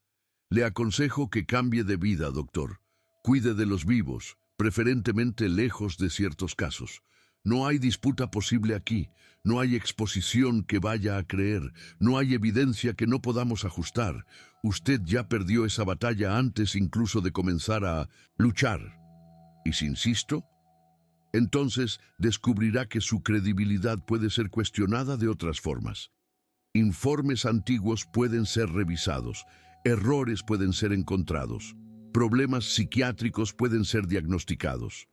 [SPEAKER 1] Le aconsejo que cambie de vida, doctor. Cuide de los vivos, preferentemente lejos de ciertos casos. No hay disputa posible aquí, no hay exposición que vaya a creer, no hay evidencia que no podamos ajustar. Usted ya perdió esa batalla antes incluso de comenzar a luchar. ¿Y si insisto? Entonces descubrirá que su credibilidad puede ser cuestionada de otras formas. Informes antiguos pueden ser revisados, errores pueden ser encontrados, problemas psiquiátricos pueden ser diagnosticados.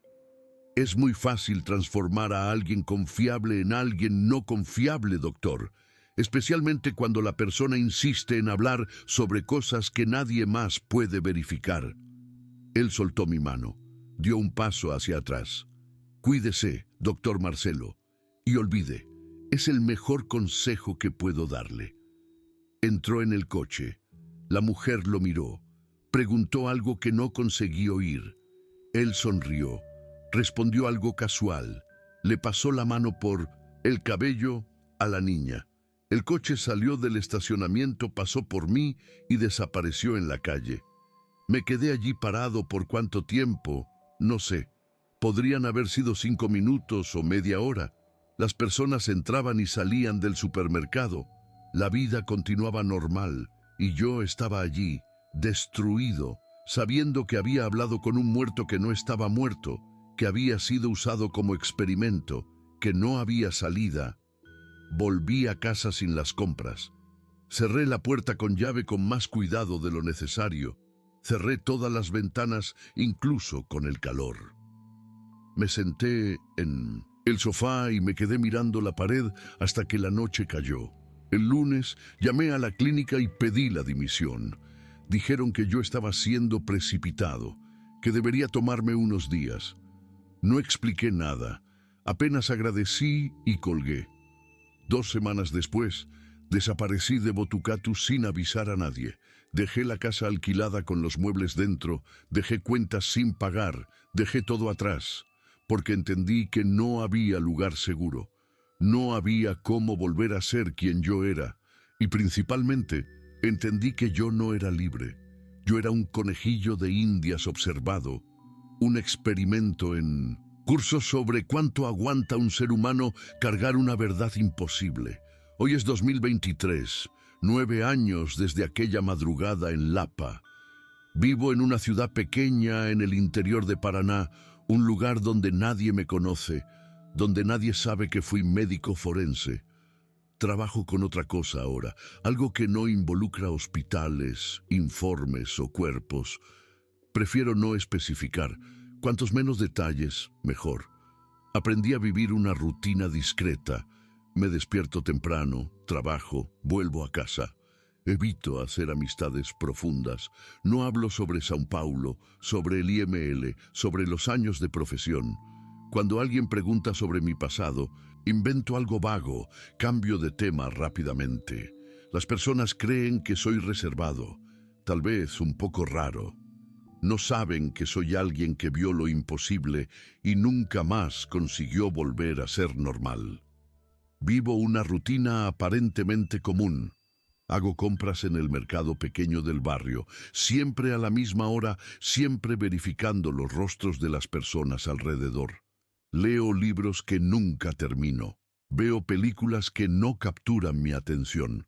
[SPEAKER 1] Es muy fácil transformar a alguien confiable en alguien no confiable, doctor, especialmente cuando la persona insiste en hablar sobre cosas que nadie más puede verificar. Él soltó mi mano, dio un paso hacia atrás. Cuídese, doctor Marcelo, y olvide, es el mejor consejo que puedo darle. Entró en el coche. La mujer lo miró. Preguntó algo que no conseguí oír. Él sonrió. Respondió algo casual. Le pasó la mano por el cabello a la niña. El coche salió del estacionamiento, pasó por mí y desapareció en la calle. Me quedé allí parado por cuánto tiempo, no sé. Podrían haber sido 5 minutos o media hora. Las personas entraban y salían del supermercado. La vida continuaba normal y yo estaba allí, destruido, sabiendo que había hablado con un muerto que no estaba muerto, que había sido usado como experimento, que no había salida. Volví a casa sin las compras. Cerré la puerta con llave con más cuidado de lo necesario. Cerré todas las ventanas, incluso con el calor. Me senté en el sofá y me quedé mirando la pared hasta que la noche cayó. El lunes llamé a la clínica y pedí la dimisión. Dijeron que yo estaba siendo precipitado, que debería tomarme unos días. No expliqué nada, apenas agradecí y colgué. 2 semanas después, desaparecí de Botucatu sin avisar a nadie. Dejé la casa alquilada con los muebles dentro, dejé cuentas sin pagar, dejé todo atrás, porque entendí que no había lugar seguro. No había cómo volver a ser quien yo era, y principalmente entendí que yo no era libre. Yo era un conejillo de indias observado, un experimento en cursos sobre cuánto aguanta un ser humano cargar una verdad imposible. Hoy es 2023, 9 años desde aquella madrugada en Lapa. Vivo en una ciudad pequeña en el interior de Paraná, un lugar donde nadie me conoce, donde nadie sabe que fui médico forense. Trabajo con otra cosa ahora, algo que no involucra hospitales, informes o cuerpos. Prefiero no especificar. Cuantos menos detalles, mejor. Aprendí a vivir una rutina discreta. Me despierto temprano, trabajo, vuelvo a casa. Evito hacer amistades profundas. No hablo sobre São Paulo, sobre el IML, sobre los años de profesión. Cuando alguien pregunta sobre mi pasado, invento algo vago, cambio de tema rápidamente. Las personas creen que soy reservado, tal vez un poco raro. No saben que soy alguien que vio lo imposible y nunca más consiguió volver a ser normal. Vivo una rutina aparentemente común. Hago compras en el mercado pequeño del barrio, siempre a la misma hora, siempre verificando los rostros de las personas alrededor. Leo libros que nunca termino. Veo películas que no capturan mi atención.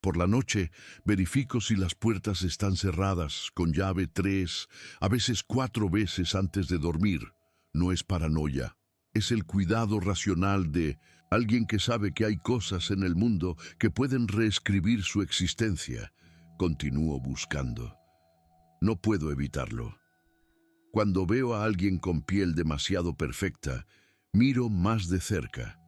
[SPEAKER 1] Por la noche, verifico si las puertas están cerradas, con llave 3, a veces 4 veces antes de dormir. No es paranoia, es el cuidado racional de alguien que sabe que hay cosas en el mundo que pueden reescribir su existencia. Continúo buscando. No puedo evitarlo. Cuando veo a alguien con piel demasiado perfecta, miro más de cerca.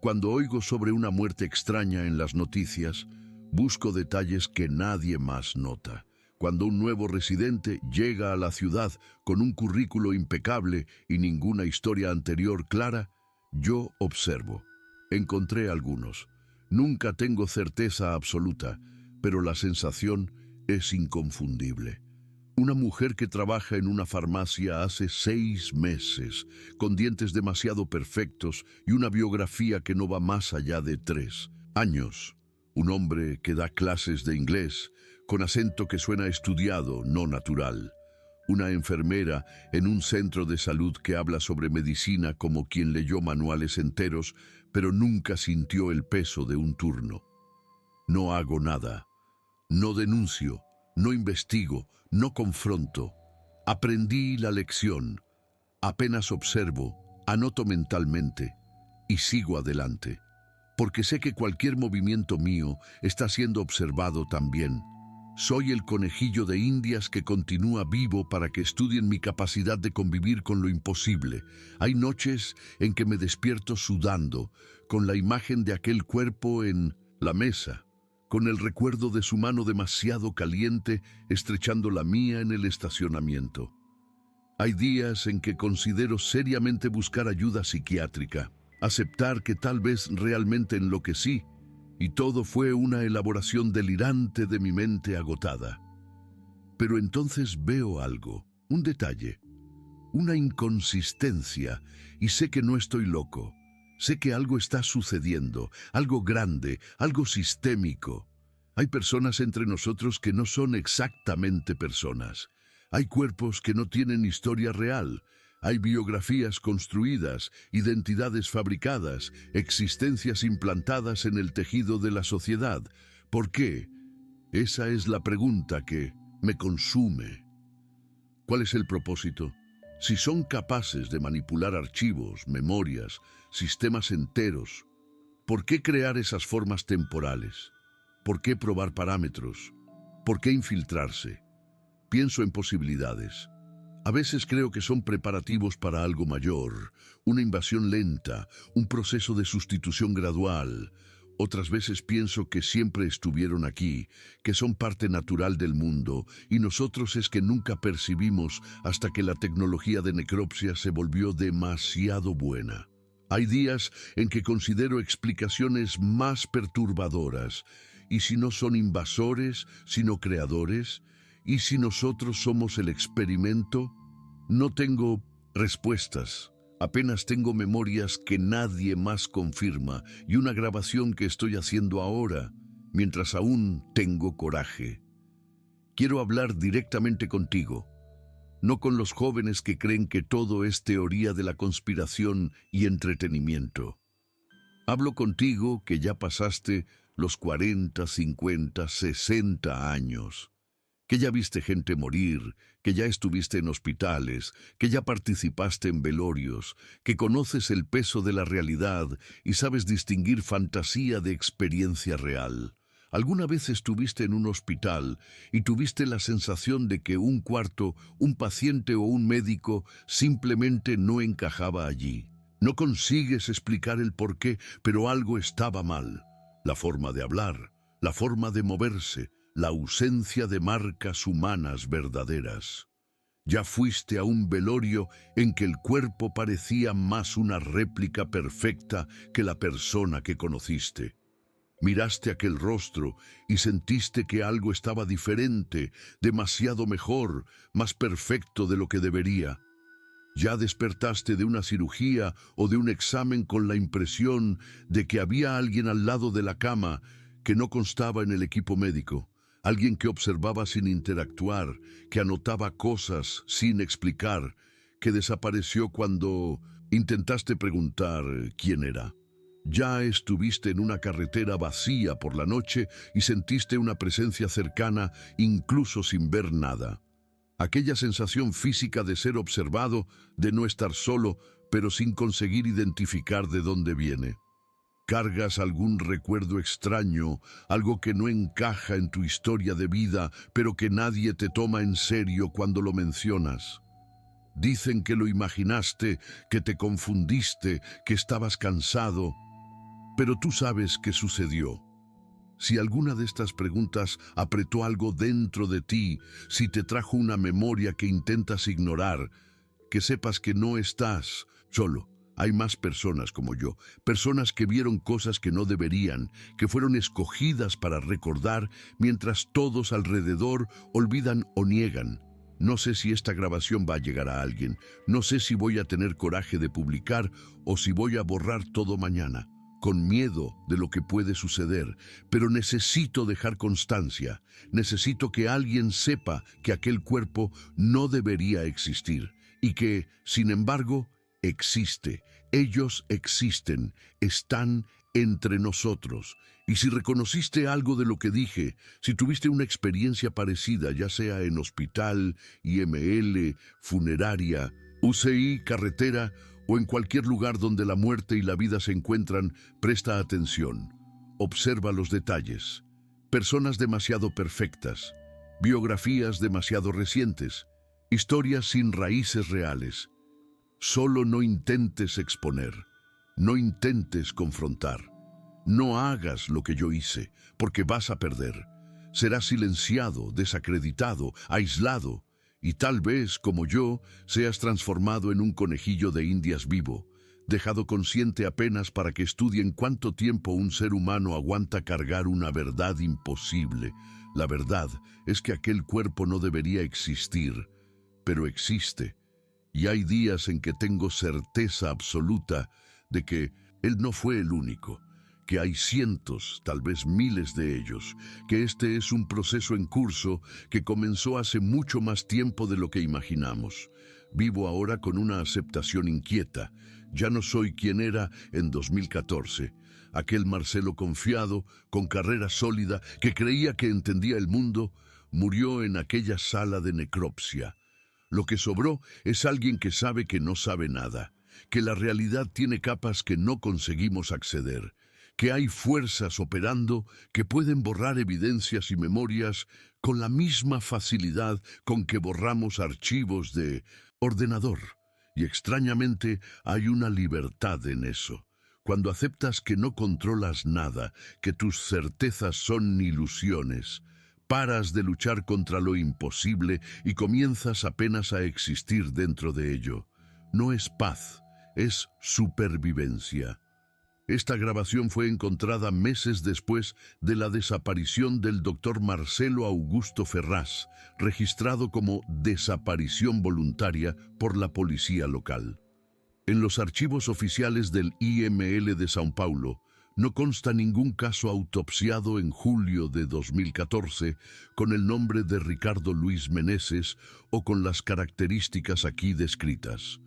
[SPEAKER 1] Cuando oigo sobre una muerte extraña en las noticias, busco detalles que nadie más nota. Cuando un nuevo residente llega a la ciudad con un currículo impecable y ninguna historia anterior clara, yo observo. Encontré algunos. Nunca tengo certeza absoluta, pero la sensación es inconfundible. Una mujer que trabaja en una farmacia hace 6 meses, con dientes demasiado perfectos y una biografía que no va más allá de 3 años. Un hombre que da clases de inglés, con acento que suena estudiado, no natural. Una enfermera en un centro de salud que habla sobre medicina como quien leyó manuales enteros, pero nunca sintió el peso de un turno. No hago nada. No denuncio, no investigo, no confronto. Aprendí la lección. Apenas observo, anoto mentalmente y sigo adelante. Porque sé que cualquier movimiento mío está siendo observado también. Soy el conejillo de Indias que continúa vivo para que estudien mi capacidad de convivir con lo imposible. Hay noches en que me despierto sudando, con la imagen de aquel cuerpo en la mesa, con el recuerdo de su mano demasiado caliente estrechando la mía en el estacionamiento. Hay días en que considero seriamente buscar ayuda psiquiátrica, aceptar que tal vez realmente enloquecí, y todo fue una elaboración delirante de mi mente agotada. Pero entonces veo algo, un detalle, una inconsistencia, y sé que no estoy loco. Sé que algo está sucediendo, algo grande, algo sistémico. Hay personas entre nosotros que no son exactamente personas. Hay cuerpos que no tienen historia real. Hay biografías construidas, identidades fabricadas, existencias implantadas en el tejido de la sociedad. ¿Por qué? Esa es la pregunta que me consume. ¿Cuál es el propósito? Si son capaces de manipular archivos, memorias, sistemas enteros, ¿por qué crear esas formas temporales? ¿Por qué probar parámetros? ¿Por qué infiltrarse? Pienso en posibilidades. A veces creo que son preparativos para algo mayor, una invasión lenta, un proceso de sustitución gradual. Otras veces pienso que siempre estuvieron aquí, que son parte natural del mundo, y nosotros es que nunca percibimos hasta que la tecnología de necropsia se volvió demasiado buena. Hay días en que considero explicaciones más perturbadoras, y si no son invasores, sino creadores. ¿Y si nosotros somos el experimento? No tengo respuestas. Apenas tengo memorias que nadie más confirma y una grabación que estoy haciendo ahora, mientras aún tengo coraje. Quiero hablar directamente contigo, no con los jóvenes que creen que todo es teoría de la conspiración y entretenimiento. Hablo contigo que ya pasaste los 40, 50, 60 años. Que ya viste gente morir, que ya estuviste en hospitales, que ya participaste en velorios, que conoces el peso de la realidad y sabes distinguir fantasía de experiencia real. ¿Alguna vez estuviste en un hospital y tuviste la sensación de que un cuarto, un paciente o un médico simplemente no encajaba allí? No consigues explicar el porqué, pero algo estaba mal. La forma de hablar, la forma de moverse, la ausencia de marcas humanas verdaderas. Ya fuiste a un velorio en que el cuerpo parecía más una réplica perfecta que la persona que conociste. Miraste aquel rostro y sentiste que algo estaba diferente, demasiado mejor, más perfecto de lo que debería. Ya despertaste de una cirugía o de un examen con la impresión de que había alguien al lado de la cama que no constaba en el equipo médico. Alguien que observaba sin interactuar, que anotaba cosas sin explicar, que desapareció cuando intentaste preguntar quién era. Ya estuviste en una carretera vacía por la noche y sentiste una presencia cercana incluso sin ver nada. Aquella sensación física de ser observado, de no estar solo, pero sin conseguir identificar de dónde viene. Cargas algún recuerdo extraño, algo que no encaja en tu historia de vida, pero que nadie te toma en serio cuando lo mencionas. Dicen que lo imaginaste, que te confundiste, que estabas cansado, pero tú sabes qué sucedió. Si alguna de estas preguntas apretó algo dentro de ti, si te trajo una memoria que intentas ignorar, que sepas que no estás solo. Hay más personas como yo, personas que vieron cosas que no deberían, que fueron escogidas para recordar mientras todos alrededor olvidan o niegan. No sé si esta grabación va a llegar a alguien, no sé si voy a tener coraje de publicar o si voy a borrar todo mañana, con miedo de lo que puede suceder, pero necesito dejar constancia, necesito que alguien sepa que aquel cuerpo no debería existir y que, sin embargo, existe. Ellos existen, están entre nosotros. Y si reconociste algo de lo que dije, si tuviste una experiencia parecida, ya sea en hospital, IML, funeraria, UCI, carretera o en cualquier lugar donde la muerte y la vida se encuentran, presta atención. Observa los detalles. Personas demasiado perfectas, biografías demasiado recientes, historias sin raíces reales. Solo no intentes exponer, no intentes confrontar. No hagas lo que yo hice, porque vas a perder. Serás silenciado, desacreditado, aislado, y tal vez, como yo, seas transformado en un conejillo de indias vivo, dejado consciente apenas para que estudien cuánto tiempo un ser humano aguanta cargar una verdad imposible. La verdad es que aquel cuerpo no debería existir, pero existe. Y hay días en que tengo certeza absoluta de que él no fue el único, que hay cientos, tal vez miles de ellos, que este es un proceso en curso que comenzó hace mucho más tiempo de lo que imaginamos. Vivo ahora con una aceptación inquieta. Ya no soy quien era en 2014. Aquel Marcelo confiado, con carrera sólida, que creía que entendía el mundo, murió en aquella sala de necropsia. Lo que sobró es alguien que sabe que no sabe nada, que la realidad tiene capas que no conseguimos acceder, que hay fuerzas operando que pueden borrar evidencias y memorias con la misma facilidad con que borramos archivos de ordenador. Y extrañamente hay una libertad en eso. Cuando aceptas que no controlas nada, que tus certezas son ilusiones, paras de luchar contra lo imposible y comienzas apenas a existir dentro de ello. No es paz, es supervivencia. Esta grabación fue encontrada meses después de la desaparición del doctor Marcelo Augusto Ferraz, registrado como desaparición voluntaria por la policía local. En los archivos oficiales del IML de São Paulo, no consta ningún caso autopsiado en julio de 2014 con el nombre de Ricardo Luis Meneses o con las características aquí descritas.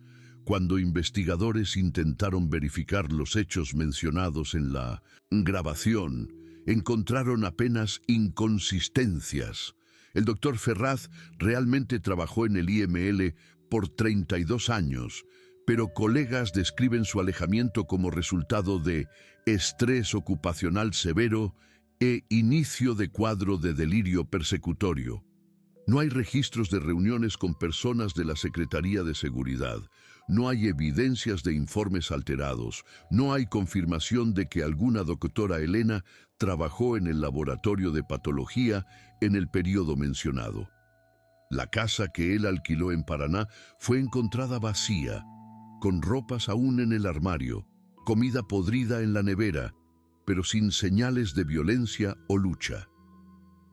[SPEAKER 1] Cuando investigadores intentaron verificar los hechos mencionados en la grabación, encontraron apenas inconsistencias. El doctor Ferraz realmente trabajó en el IML por 32 años, pero colegas describen su alejamiento como resultado de estrés ocupacional severo e inicio de cuadro de delirio persecutorio. No hay registros de reuniones con personas de la Secretaría de Seguridad, no hay evidencias de informes alterados, no hay confirmación de que alguna doctora Elena trabajó en el laboratorio de patología en el periodo mencionado. La casa que él alquiló en Paraná fue encontrada vacía, con ropas aún en el armario, comida podrida en la nevera, pero sin señales de violencia o lucha.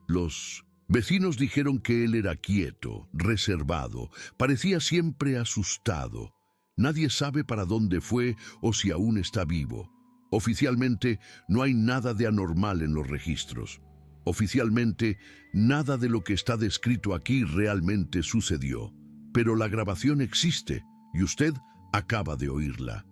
[SPEAKER 1] Los vecinos dijeron que él era quieto, reservado, parecía siempre asustado. Nadie sabe para dónde fue o si aún está vivo. Oficialmente, no hay nada de anormal en los registros. Oficialmente, nada de lo que está descrito aquí realmente sucedió. Pero la grabación existe y usted acaba de oírla.